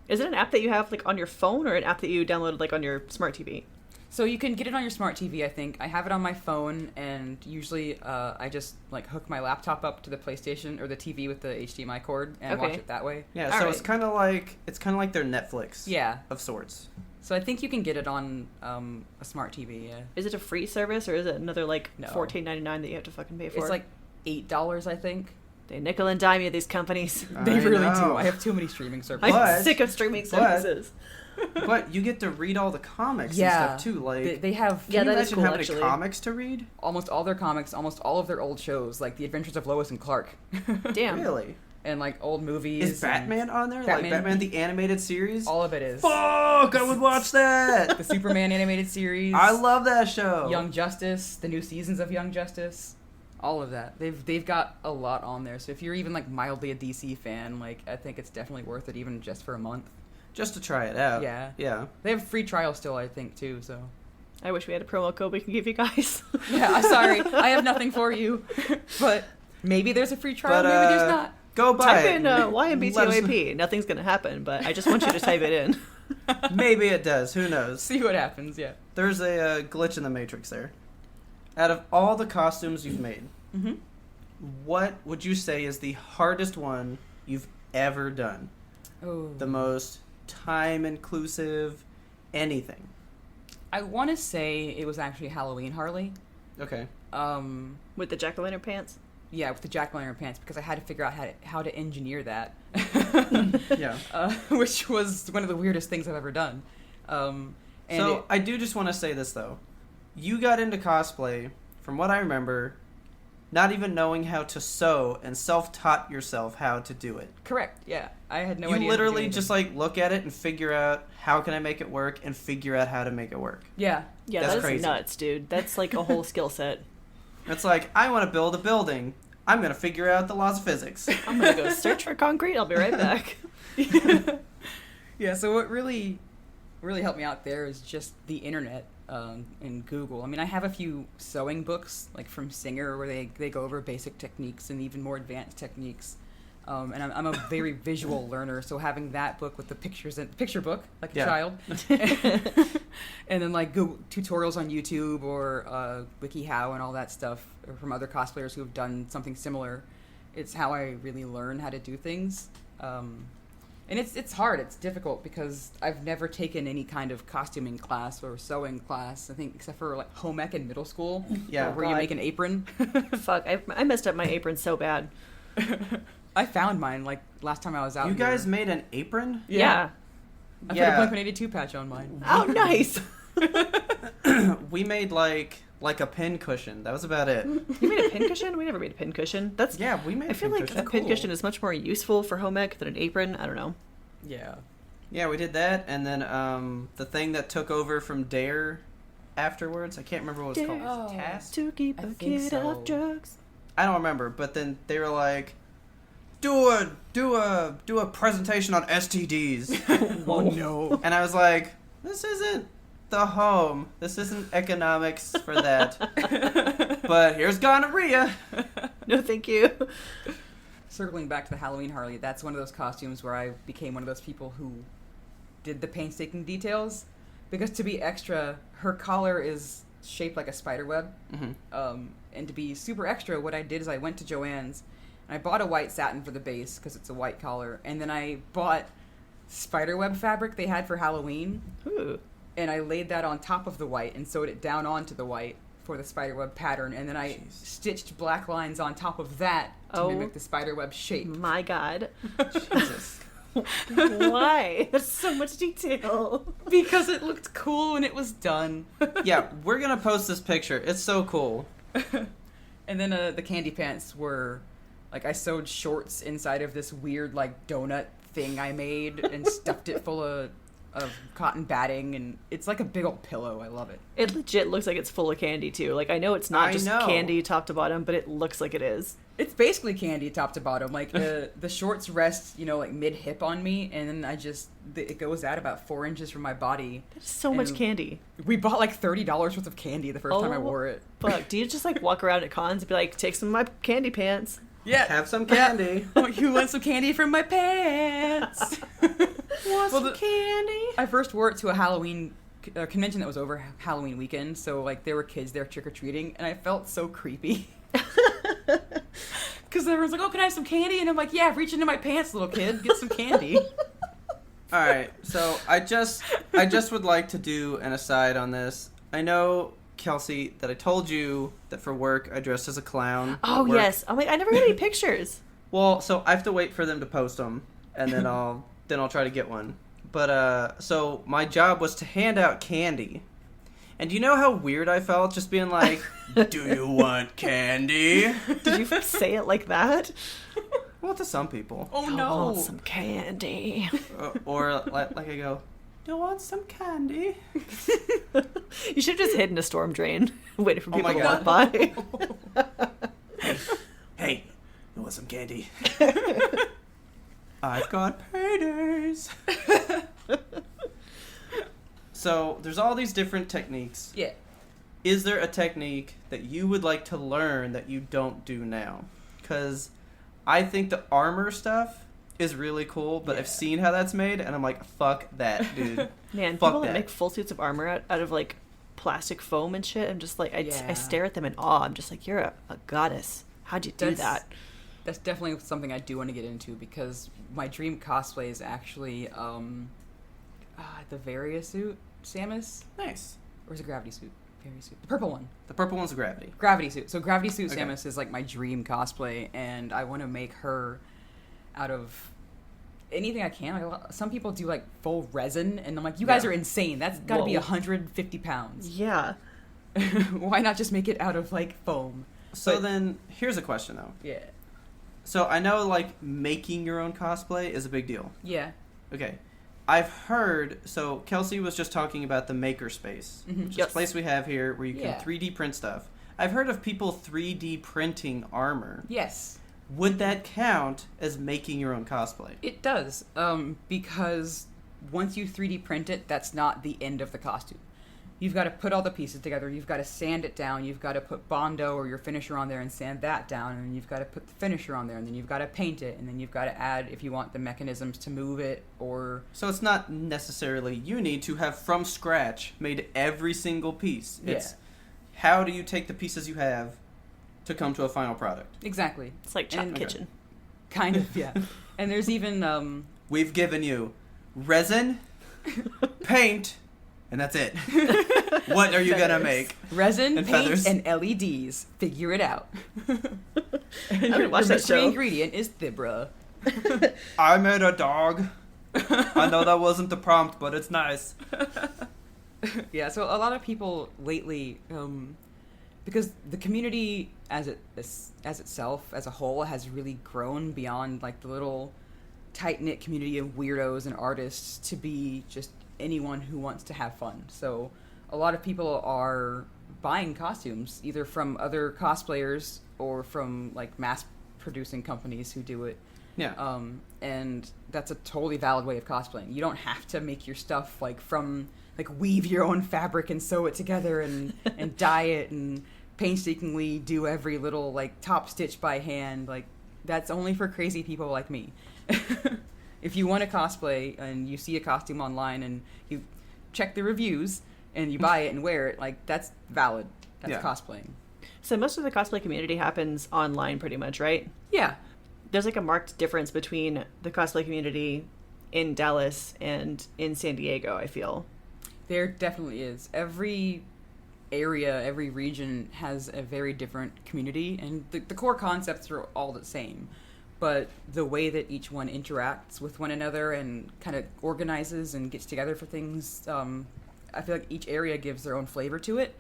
Is it an app that you have like on your phone or an app that you downloaded like on your smart TV? So you can get it on your smart TV, I think. I have it on my phone, and usually I just like hook my laptop up to the PlayStation or the TV with the HDMI cord and watch Okay. it that way. Yeah, All so right. it's kind of like their Netflix. Yeah. Of sorts. So I think you can get it on a smart TV. Yeah. Is it a free service or is it another like No. $14.99 that you have to fucking pay for? It's like $8, I think. they nickel and dime you, these companies. They I really know. do. I have too many streaming services. I'm But- sick of streaming but- services. But you get to read all the comics Yeah. and stuff too. Like, They have Yeah, can you that is imagine cool, how many actually. comics to read? almost all their comics, almost all of their old shows, like The Adventures of Lois and Clark. Damn. Really? And like old movies. Is Batman on there? Like Batman. Batman the animated series? All of it is. Fuck! I would watch that. The Superman animated series. I love that show. Young Justice, the new seasons of Young Justice, all of that. They've got a lot on there. So if you're even like mildly a DC fan, like I think it's definitely worth it, even just for a month. Just to try it out. Yeah. Yeah. They have a free trial still, I think, too. So I wish we had a promo code we can give you guys. yeah, I'm sorry, I have nothing for you, but maybe there's a free trial, But, maybe there's not. Go buy Type it. in Let us know. YMBToAP. Nothing's going to happen, but I just want you to type it in. Maybe it does. Who knows? See what happens. Yeah. There's a glitch in the Matrix there. Out of all the costumes you've made, Mm-hmm. what would you say is the hardest one you've ever done? Oh. The most time inclusive, anything. I want to say it was actually Halloween Harley. Okay. With the jack-o'-lantern pants? Yeah, with the jack-o'-lantern pants, because I had to figure out how to engineer that. Yeah. Which was one of the weirdest things I've ever done. And So I do just want to say this though. You got into cosplay, from what I remember, not even knowing how to sew and self-taught yourself how to do it. correct, yeah. I had no You idea. how to do literally anything. just like look at it and figure out how can I make it work and figure out how to make it work. Yeah. Yeah, That's that's crazy. nuts, dude. That's like a whole skill set. It's like, I want to build a building. I'm going to figure out the laws of physics. I'm going to go search for concrete. I'll be right back. Yeah, so what really helped me out there is just the internet and Google. I mean, I have a few sewing books, like from Singer, where they go over basic techniques and even more advanced techniques. And I'm a very visual learner, so having that book with the pictures and picture book, like Yeah. a child, and then like Google tutorials on YouTube or WikiHow and all that stuff from other cosplayers who have done something similar. It's how I really learn how to do things. And it's hard, it's difficult, because I've never taken any kind of costuming class or sewing class, I think, except for like home ec in middle school, Yeah. where you God. make an apron. Fuck, I messed up my apron so bad. I found mine like last time I was out. You here. guys made an apron? Yeah. I Yeah. put a Blink-182 patch on mine. Oh, nice. We made like a pin cushion. That was about it. You made a pincushion? We never made a pincushion. That's. Yeah, we made I feel pin like cushion. a pincushion is much more useful for home ec than an apron. I don't know. Yeah. Yeah, we did that, and then the thing that took over from Dare afterwards, I can't remember what it was Dare. called. Oh. Task? To keep I a think kid so. off drugs. I don't remember, but then they were like, do a presentation on STDs. Oh no. And I was like, this isn't the home. This isn't economics for that. But here's gonorrhea. No, thank you. Circling back to the Halloween Harley, that's one of those costumes where I became one of those people who did the painstaking details. Because to be extra, her collar is shaped like a spider web. And to be super extra, what I did is I went to Joann's and I bought a white satin for the base because it's a white collar, and then I bought spiderweb fabric they had for Halloween. Ooh. And I laid that on top of the white and sewed it down onto the white for the spiderweb pattern, and then I stitched black lines on top of that to mimic the spiderweb shape. My God. Jesus. Why? There's so much detail. Because it looked cool when it was done. Yeah, we're gonna post this picture. It's so cool. And then the candy pants were, like, I sewed shorts inside of this weird, like, donut thing I made and stuffed it full of cotton batting, and it's like a big old pillow. I love it. It legit looks like it's full of candy, too. Like, I know it's not just candy top to bottom, but it looks like it is. It's basically candy top to bottom. Like, the shorts rest, like, mid-hip on me, and then it goes out about 4 inches from my body. That's so much candy. We bought, like, $30 worth of candy the first time I wore it. Fuck. Do you just, like, walk around at cons and be like, take some of my candy pants? Yeah. Have some candy. You want some candy from my pants? Want some candy? I first wore it to a Halloween convention that was over Halloween weekend, so, like, there were kids there trick-or-treating, and I felt so creepy. Because everyone's like, oh, can I have some candy? And I'm like, yeah, reach into my pants, little kid. Get some candy. All right, so I just would like to do an aside on this. I know, Kelsey, that I told you that for work I dressed as a clown. Oh, yes. I'm like, I never got any pictures. Well, so I have to wait for them to post them, and then I'll try to get one. But so my job was to hand out candy. And do you know how weird I felt just being like, do you want candy? Did you say it like that? Well, to some people. Oh, I no. want some candy. Or like I go, do you want some candy? You should have just hidden a storm drain, waiting for people my to God. walk by. Hey, you want some candy? I've got paydays. So, there's all these different techniques. Yeah. Is there a technique that you would like to learn that you don't do now? Because I think the armor stuff is really cool, but I've seen how that's made, and I'm like, fuck that, dude. Man, Fuck people that that. make full suits of armor out of, like, plastic foam and shit, I'm just like, I stare at them in awe. I'm just like, you're a goddess. How'd you do that? That's definitely something I do want to get into, because my dream cosplay is actually the Varia suit, Samus. Nice. Or is it Gravity suit? Varia suit. The purple one. The purple one's a gravity. Gravity suit. So Gravity suit Okay. Samus is like my dream cosplay, and I want to make her out of anything I can. Like, some people do like full resin, and I'm like, you guys are insane. That's got to be Whoa. 150 pounds. Yeah. Why not just make it out of like foam? So then, here's a question though. Yeah. So I know like making your own cosplay is a big deal. Yeah. Okay. I've heard, so Kelsey was just talking about the makerspace, which is a place we have here where you can 3D print stuff. I've heard of people 3D printing armor. Yes. Would that count as making your own cosplay? It does, because once you 3D print it, that's not the end of the costume. You've got to put all the pieces together, you've got to sand it down, you've got to put Bondo or your finisher on there and sand that down, and then you've got to put the finisher on there, and then you've got to paint it, and then you've got to add, if you want, the mechanisms to move it, or... So it's not necessarily you need to have from scratch made every single piece. It's how do you take the pieces you have to come to a final product? Exactly. It's like Chop Kitchen. Kind of, yeah. And there's even... We've given you resin, paint, and that's it. What are you going to make? Resin, And paint, feathers. and LEDs. Figure it out. And I'm gonna watch your that show. mystery ingredient is Thibra. I made a dog. I know that wasn't the prompt, but it's nice. Yeah, so a lot of people lately, because the community as itself, as a whole, has really grown beyond like the little tight-knit community of weirdos and artists to be just anyone who wants to have fun. So a lot of people are buying costumes either from other cosplayers or from like mass producing companies who do it. Yeah. And that's a totally valid way of cosplaying. You don't have to make your stuff like weave your own fabric and sew it together and dye it and painstakingly do every little like top stitch by hand. Like, that's only for crazy people like me. If you want to cosplay and you see a costume online and you check the reviews and you buy it and wear it, like, that's valid. That's Yeah. cosplaying. So most of the cosplay community happens online pretty much, right? Yeah. There's like a marked difference between the cosplay community in Dallas and in San Diego, I feel. There definitely is. Every area, every region has a very different community, and the core concepts are all the same. But the way that each one interacts with one another and kind of organizes and gets together for things, I feel like each area gives their own flavor to it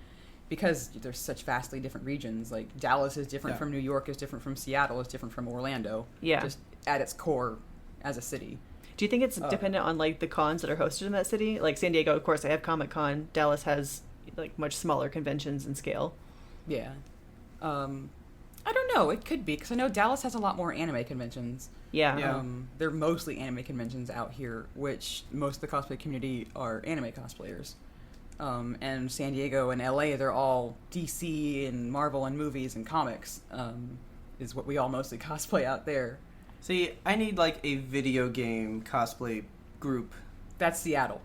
because there's such vastly different regions. Like, Dallas is different from New York, is different from Seattle, is different from Orlando. Yeah. Just at its core as a city. Do you think it's dependent on like the cons that are hosted in that city? Like San Diego, of course, they have Comic-Con. Dallas has like much smaller conventions in scale. Yeah. I don't know. It could be, because I know Dallas has a lot more anime conventions. Yeah. Yeah. They're mostly anime conventions out here, which most of the cosplay community are anime cosplayers. And San Diego and LA, they're all DC and Marvel and movies and comics, is what we all mostly cosplay out there. See, I need like a video game cosplay group. That's Seattle.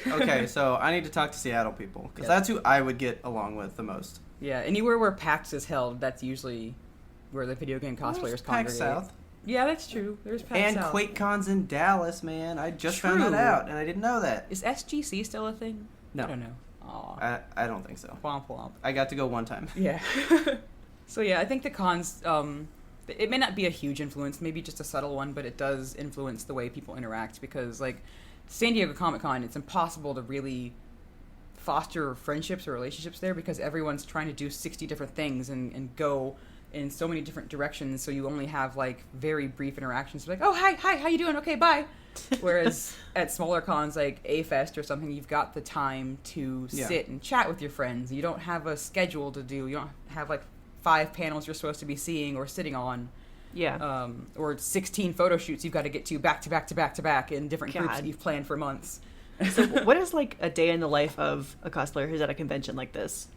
Okay, so I need to talk to Seattle people because that's who I would get along with the most. Yeah, anywhere where PAX is held, that's usually where the video game cosplayers PAX congregate. South. Yeah, that's true. There's PAX And South. QuakeCon's in Dallas, man. I just found True. that out, and I didn't know that. Is SGC still a thing? No. I don't know. Aw. I don't think so. Womp womp. I got to go one time. Yeah. So yeah, I think the cons, it may not be a huge influence, maybe just a subtle one, but it does influence the way people interact because, like, San Diego Comic-Con, it's impossible to really foster friendships or relationships there because everyone's trying to do 60 different things and go in so many different directions, so you only have, like, very brief interactions. Like, oh, hi, how you doing? Okay, bye. Whereas at smaller cons like A-Fest or something, you've got the time to sit and chat with your friends. You don't have a schedule to do. You don't have, like, 5 panels you're supposed to be seeing or sitting on. Yeah. Or 16 photo shoots you've got to get to back to back to back to back in different groups God. that you've planned for months. So what is like a day in the life of a cosplayer who's at a convention like this?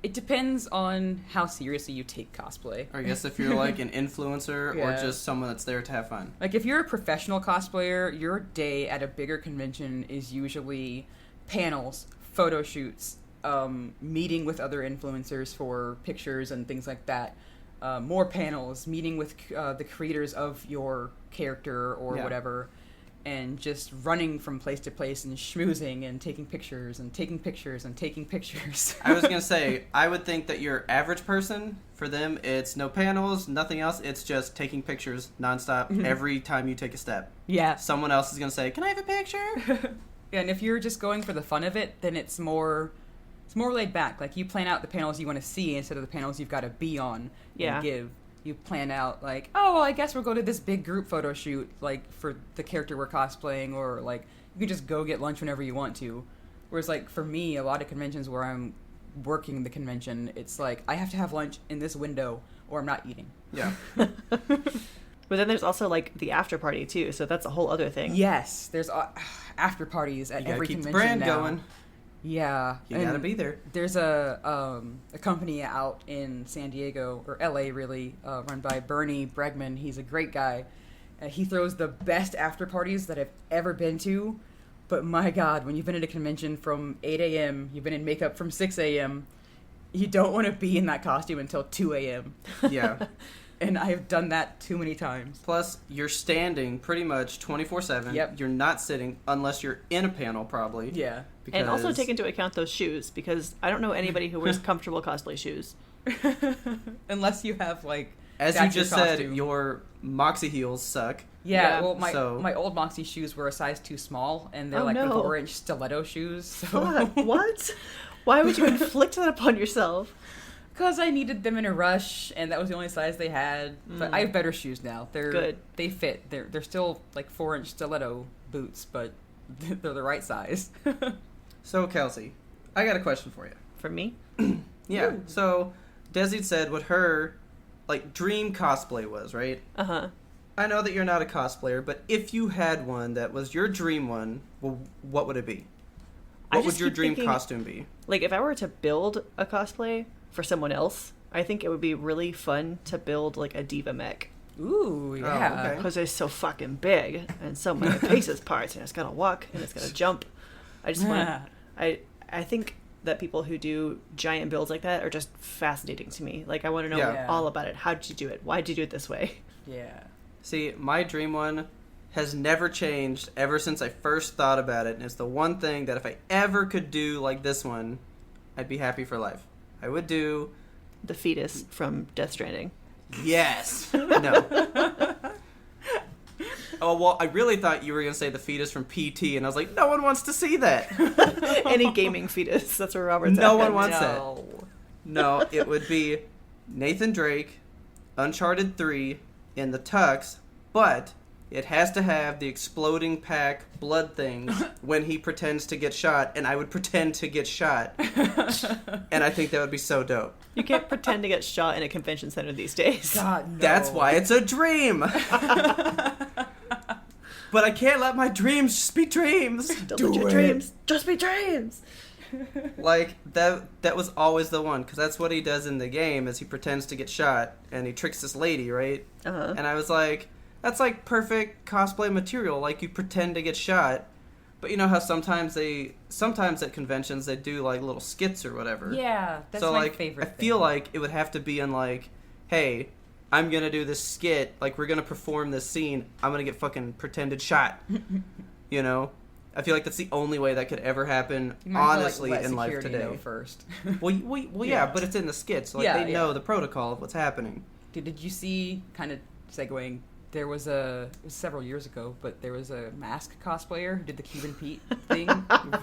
It depends on how seriously you take cosplay. Or I guess if you're like an influencer or Yeah. just someone that's there to have fun. Like, if you're a professional cosplayer, your day at a bigger convention is usually panels, photo shoots, meeting with other influencers for pictures and things like that. More panels, meeting with the creators of your character or whatever, and just running from place to place and schmoozing and taking pictures and taking pictures and taking pictures. I was going to say, I would think that your average person, for them, it's no panels, nothing else. It's just taking pictures nonstop every time you take a step. Yeah. Someone else is going to say, can I have a picture? Yeah, and if you're just going for the fun of it, then it's more laid back. Like, you plan out the panels you want to see instead of the panels you've got to be on and give. You plan out, like, oh, well, I guess we'll go to this big group photo shoot, like, for the character we're cosplaying, or, like, you can just go get lunch whenever you want to. Whereas, like, for me, a lot of conventions where I'm working the convention, it's like, I have to have lunch in this window, or I'm not eating. Yeah. But then there's also like the after party too, so that's a whole other thing. Yes, there's after parties at You got to every keep the convention brand now. going. Yeah. You got to be there. There's a company out in San Diego, or LA really, run by Bernie Bregman. He's a great guy. He throws the best after parties that I've ever been to. But my God, when you've been at a convention from 8 a.m., you've been in makeup from 6 a.m., you don't want to be in that costume until 2 a.m. Yeah. And I've done that too many times. Plus, you're standing pretty much 24/7. Yep. You're not sitting unless you're in a panel, probably. Yeah. Because... And also take into account those shoes, because I don't know anybody who wears comfortable cosplay shoes. Unless you have, like, as you that's just your said, costume. your Moxxi heels suck. Yeah, Yeah. well, So- my old Moxxi shoes were a size too small, and they're Oh, like no. 4-inch stiletto shoes. So. Fuck, what? Why would you inflict that upon yourself? Because I needed them in a rush, and that was the only size they had. But I have better shoes now. They're Good. They fit. They're still like 4-inch stiletto boots, but they're the right size. So, Kelsey, I got a question for you. For me? Yeah. So, Desi said what her, like, dream cosplay was, right? Uh-huh. I know that you're not a cosplayer, but if you had one that was your dream one, well, what would it be? I What just would your keep dream thinking- costume be? Like, if I were to build a cosplay for someone else, I think it would be really fun to build, like, a diva mech. Ooh, yeah. okay. Because they're so fucking big, and so many faces parts, and it's gotta walk, and it's gotta jump. I just want I think that people who do giant builds like that are just fascinating to me. Like, I want to know Yeah. all about it. How did you do it? Why did you do it this way? Yeah. See, my dream one has never changed ever since I first thought about it, and it's the one thing that if I ever could do like this one, I'd be happy for life. I would do... The fetus from Death Stranding. Yes! No. Oh, well, I really thought you were going to say the fetus from PT, and I was like, no one wants to see that. Any gaming fetus. That's where Robert's No at. one wants No. No, it would be Nathan Drake, Uncharted 3, in the tux, but it has to have the exploding pack blood things when he pretends to get shot, and I would pretend to get shot. And I think that would be so dope. You can't pretend to get shot in a convention center these days. God, no. That's why it's a dream. But I can't let my dreams just be dreams. Don't Do let your it. dreams just be dreams. Like, that was always the one, because that's what he does in the game, is he pretends to get shot, and he tricks this lady, right? Uh-huh. And I was like, that's like perfect cosplay material, like you pretend to get shot. But you know how sometimes at conventions they do like little skits or whatever. Yeah, that's So my like favorite I feel thing. like it would have to be in like, hey, I'm gonna do this skit, like we're gonna perform this scene, I'm gonna get fucking pretended shot. You know? I feel like that's the only way that could ever happen, You might have to, honestly, let in life security today. know first. Well, yeah, but it's in the skits, so like Yeah, they know the protocol of what's happening. Did you see, kind of segueing, there was it was several years ago, but there was a mask cosplayer who did the Cuban Pete thing.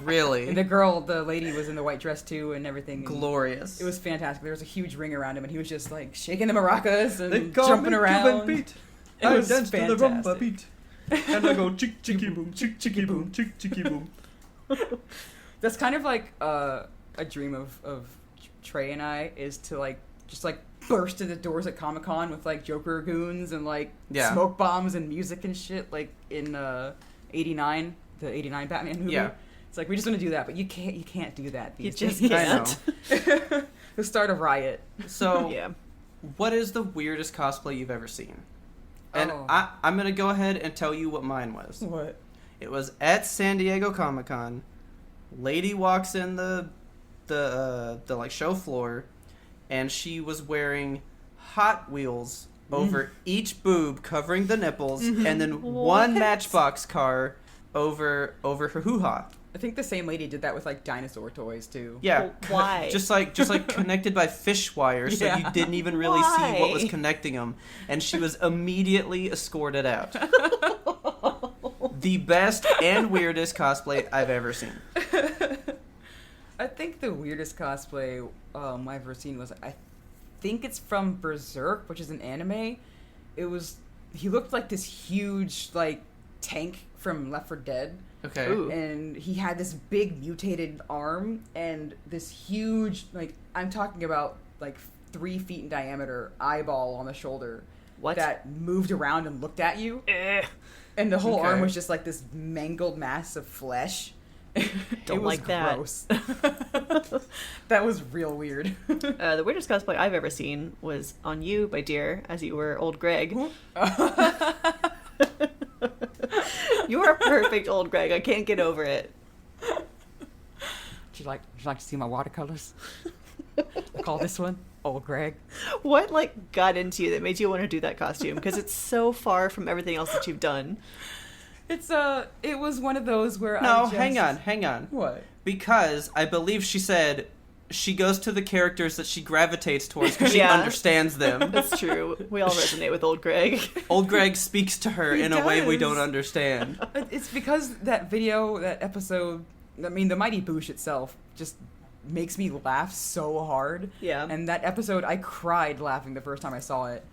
Really? And the lady was in the white dress too and everything. And Glorious. it was fantastic. There was a huge ring around him and he was just like shaking the maracas They and call jumping me around. Cuban Pete. It I was dance to the rumba fantastic. beat. And I go chick chicky boom, chick chicky boom, chick chicky boom. That's kind of like a dream of Trey and I, is to like just like burst into the doors at Comic-Con with like Joker goons and like Yeah. smoke bombs and music and shit, like in '89, the '89 Batman movie. Yeah. It's like we just want to do that, but you can't do that. You These just days. can't. I know. To start a riot. So, Yeah. what is the weirdest cosplay you've ever seen? And Oh. I'm gonna go ahead and tell you what mine was. What? It was at San Diego Comic-Con. Lady walks in the like show floor, and she was wearing Hot Wheels over each boob, covering the nipples, and then one What? Matchbox car over her hoo-ha. I think the same lady did that with like dinosaur toys too. Yeah, Well, why? Just like connected by fish wire, so Yeah. you didn't even really see what was Why? connecting them, and she was immediately escorted out. The best and weirdest cosplay I've ever seen. I think the weirdest cosplay I've ever seen was, I think it's from Berserk, which is an anime. He looked like this huge like tank from Left 4 Dead. Okay. Ooh. And he had this big mutated arm and this huge, like, I'm talking about like 3 feet in diameter eyeball on the shoulder. What? That moved around and looked at you. Eh. And the whole Okay. arm was just like this mangled mass of flesh. Don't It was like that. gross. That was real weird. The weirdest cosplay I've ever seen was on you, my dear, as you were old Greg. You are perfect, old Greg. I can't get over it. Would you like to see my watercolors? I call this one Old Greg. What like got into you that made you want to do that costume? Because it's so far from everything else that you've done. It was one of those where No, I just... hang on. What? Because I believe she said she goes to the characters that she gravitates towards because she Yeah. understands them. That's true. We all resonate with old Greg. Old Greg speaks to her He in a way we does. don't understand. It's because that episode, I mean, the Mighty Boosh itself just makes me laugh so hard. Yeah. And that episode, I cried laughing the first time I saw it.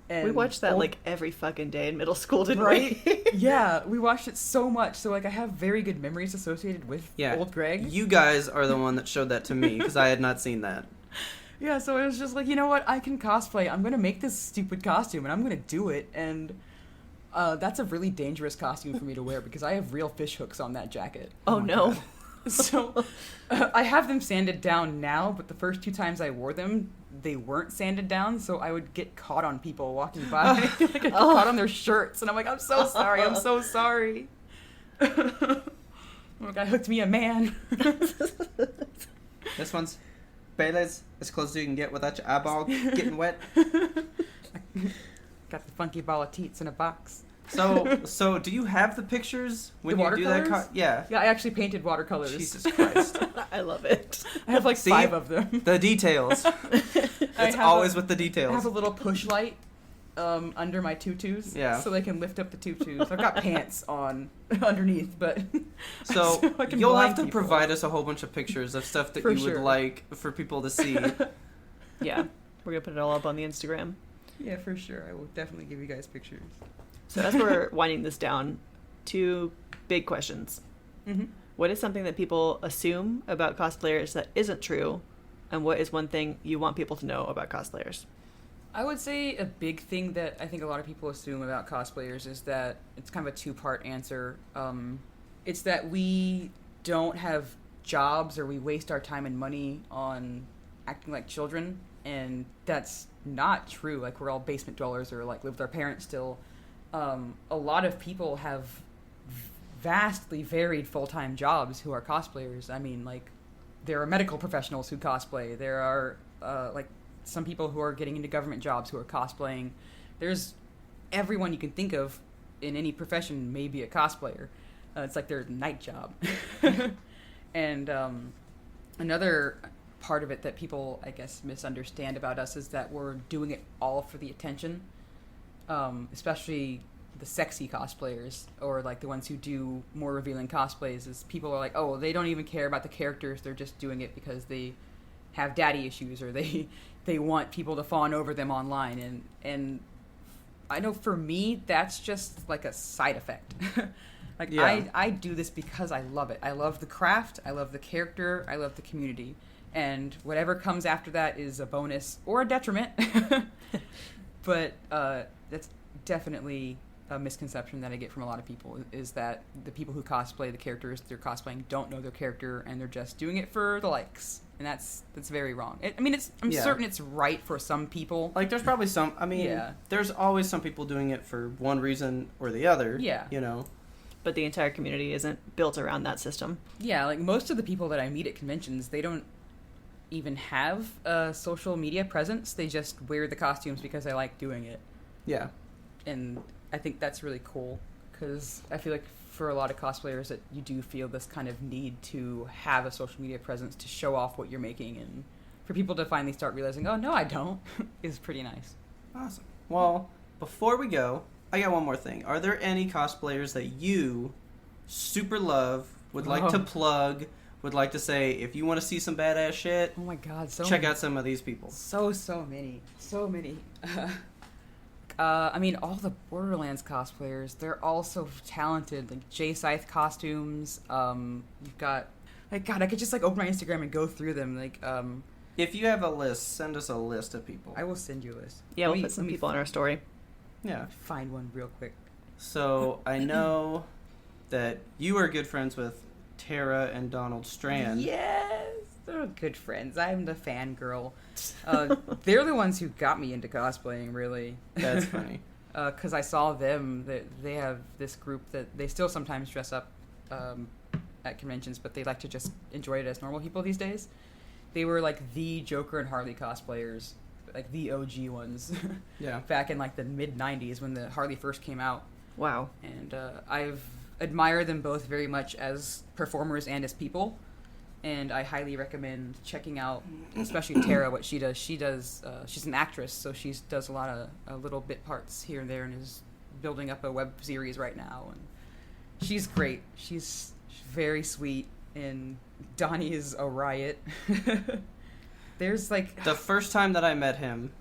And We watched that old- like every fucking day in middle school, didn't Right? we? Yeah, we watched it so much. So, like, I have very good memories associated with Yeah. Old Greg. You guys are the one that showed that to me because I had not seen that. Yeah, so it was just like, you know what? I can cosplay. I'm going to make this stupid costume, and I'm going to do it. And that's a really dangerous costume for me to wear because I have real fish hooks on that jacket. Oh, my no. God. So I have them sanded down now, but the first 2 times I wore them, they weren't sanded down, so I would get caught on people walking by. Like, I'd get caught on their shirts, and I'm like, I'm so sorry, I'm so sorry. Like, I hooked me a man. This one's Baileys, as close as you can get without your eyeball getting wet. Got the funky ball of teats in a box. So do you have the pictures when The you do that? watercolors? Yeah. Yeah, I actually painted watercolors. Jesus Christ. I love it. I have like See? 5 of them. The details. It's have always a- with the I details. have a little push light under my tutus, Yeah. so they can lift up the tutus. I've got pants on underneath, but So I can you'll blind have to people. provide us a whole bunch of pictures of stuff that For you sure. would like for people to see. Yeah, we're gonna put it all up on the Instagram. Yeah, for sure. I will definitely give you guys pictures. So as we're winding this down, 2 big questions. Mm-hmm. What is something that people assume about cosplayers that isn't true? And what is one thing you want people to know about cosplayers? I would say a big thing that I think a lot of people assume about cosplayers is that it's kind of a 2-part answer. It's that we don't have jobs or we waste our time and money on acting like children, and that's not true. Like, we're all basement dwellers or like live with our parents still. A lot of people have vastly varied full-time jobs who are cosplayers. I mean, like, there are medical professionals who cosplay. There are like some people who are getting into government jobs who are cosplaying. There's everyone you can think of in any profession may be a cosplayer. It's like their night job. And another part of it that people, I guess, misunderstand about us is that we're doing it all for the attention. Especially the sexy cosplayers, or like the ones who do more revealing cosplays, is people are like, oh, they don't even care about the characters, they're just doing it because they have daddy issues, or they want people to fawn over them online. And I know for me, that's just like a side effect. Like, Yeah. I do this because I love it. I love the craft, I love the character, I love the community. And whatever comes after that is a bonus or a detriment. But that's definitely a misconception that I get from a lot of people, is that the people who cosplay the characters they're cosplaying don't know their character and they're just doing it for the likes. And that's very wrong. I'm Yeah. certain it's right for some people. Like, there's probably some, Yeah. there's always some people doing it for one reason or the other. Yeah. You know? But the entire community isn't built around that system. Yeah, like most of the people that I meet at conventions, they don't even have a social media presence. They just wear the costumes because I like doing it. Yeah. And I think that's really cool, because I feel like for a lot of cosplayers that you do feel this kind of need to have a social media presence to show off what you're making, and for people to finally start realizing, oh, no, I don't, is pretty nice. Awesome. Well, before we go, I got one more thing. Are there any cosplayers that you super love, would like to plug, would like to say, if you want to see some badass shit, Oh my god, check out some of these people? So many. I mean, all the Borderlands cosplayers, they're all so talented. Like, Jay Scythe costumes, you've got, like, God, I could just, like, open my Instagram and go through them. Like, If you have a list, send us a list of people. I will send you a list. Yeah, Let we'll me- put some let me people on our story. Yeah. Find one real quick. So I know that you are good friends with Tara and Donald Strand. Yes, they're good friends. I'm the fangirl. They're the ones who got me into cosplaying, really. That's funny. Because I saw them. They have this group that they still sometimes dress up at conventions, but they like to just enjoy it as normal people these days. They were like the Joker and Harley cosplayers, like the OG ones. Yeah. Back in like the mid 90s when the Harley first came out. Wow. And I've admired them both very much as performers and as people. And I highly recommend checking out, especially Tara, what she does. She's an actress, so she does a lot of little bit parts here and there, and is building up a web series right now. And she's great. She's very sweet, and Donnie is a riot. There's like The first time that I met him,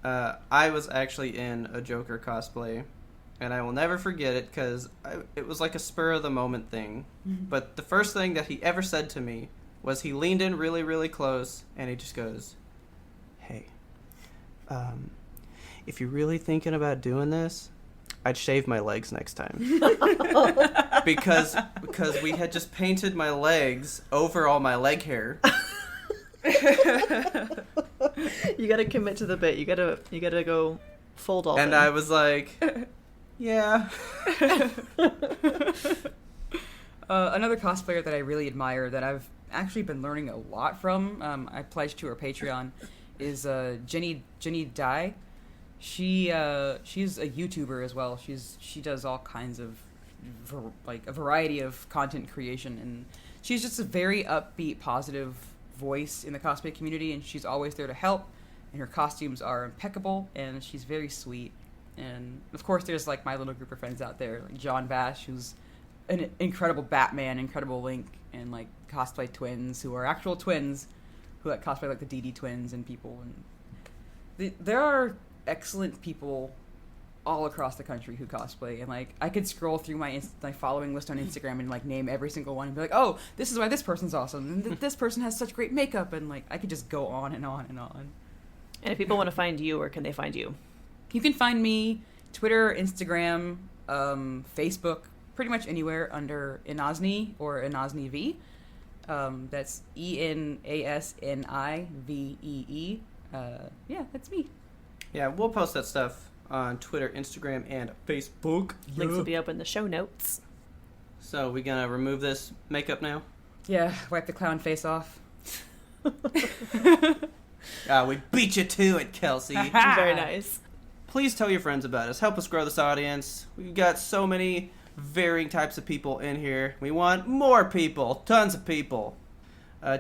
I was actually in a Joker cosplay, and I will never forget it because it was like a spur of the moment thing. But the first thing that he ever said to me was he leaned in really, really close, and he just goes, "Hey, if you're really thinking about doing this, I'd shave my legs next time." because we had just painted my legs over all my leg hair. You gotta commit to the bit. You gotta go full dolphin. And I was like, yeah. Another cosplayer that I really admire that I've actually been learning a lot from, I pledged to her Patreon, is Jenny Dye. She's a YouTuber as well. She does all kinds of a variety of content creation, and she's just a very upbeat, positive voice in the cosplay community, and she's always there to help. And her costumes are impeccable, and she's very sweet. And of course, there's like my little group of friends out there, like John Bash, who's an incredible Batman, incredible Link, and like cosplay twins who are actual twins, who like cosplay like the DD twins and people. And there are excellent people all across the country who cosplay, and like I could scroll through my following list on Instagram and like name every single one and be like, oh, this is why this person's awesome, and this person has such great makeup, and like I could just go on and on and on. And if people want to find you, where can they find you? You can find me Twitter, Instagram, Facebook, pretty much anywhere under Inasni or InasniV. That's ENASNIVEE. Yeah, that's me. Yeah, we'll post that stuff on Twitter, Instagram, and Facebook. Links will be up in the show notes. So we gonna remove this makeup now? Yeah, wipe the clown face off. We beat you to it, Kelsey. Very nice. Please tell your friends about us. Help us grow this audience. We've got so many varying types of people in here. We want more people. Tons of people.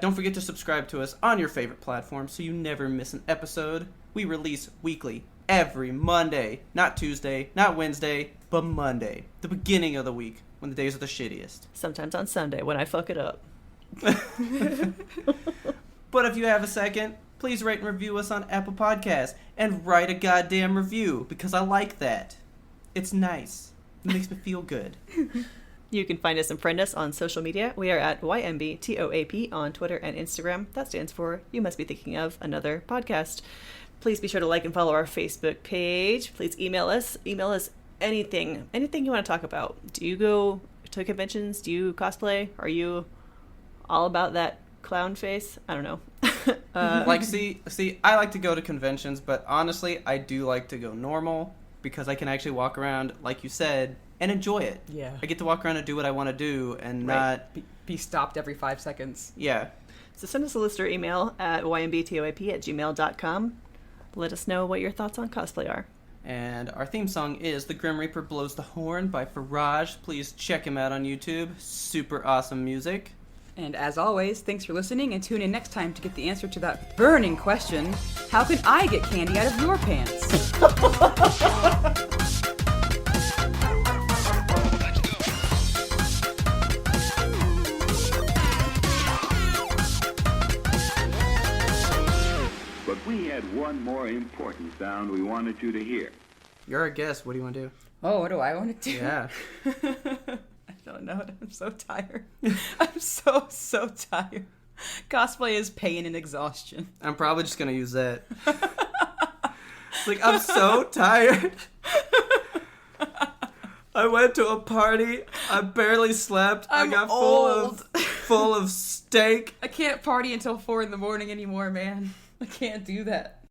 Don't forget to subscribe to us on your favorite platform so you never miss an episode. We release weekly, every Monday. Not Tuesday, not Wednesday, but Monday. The beginning of the week, when the days are the shittiest. Sometimes on Sunday, when I fuck it up. But if you have a second, please rate and review us on Apple Podcasts and write a goddamn review, because I like that. It's nice. It makes me feel good. You can find us and friend us on social media. We are at YMBToAP on Twitter and Instagram. That stands for You Must Be Thinking of Another Podcast. Please be sure to like and follow our Facebook page. Please email us. Email us anything you want to talk about. Do you go to conventions? Do you cosplay? Are you all about that clown face? I don't know. See, I like to go to conventions, but honestly, I do like to go normal, because I can actually walk around, like you said, and enjoy it. Yeah. I get to walk around and do what I want to do, and not be stopped every 5 seconds. Yeah. So send us a listener email at ymbtoap@gmail.com. Let us know what your thoughts on cosplay are. And our theme song is The Grim Reaper Blows the Horn by Faraj. Please check him out on YouTube. Super awesome music. And as always, thanks for listening, and tune in next time to get the answer to that burning question: how can I get candy out of your pants? But we had one more important sound we wanted you to hear. You're our guest. What do you want to do? Oh, what do I want to do? Yeah. I don't know. I'm so tired. I'm so tired. Cosplay is pain and exhaustion. I'm probably just going to use that. It's like, I'm so tired. I went to a party. I barely slept. I got full of steak. I can't party until 4 a.m. anymore, man. I can't do that.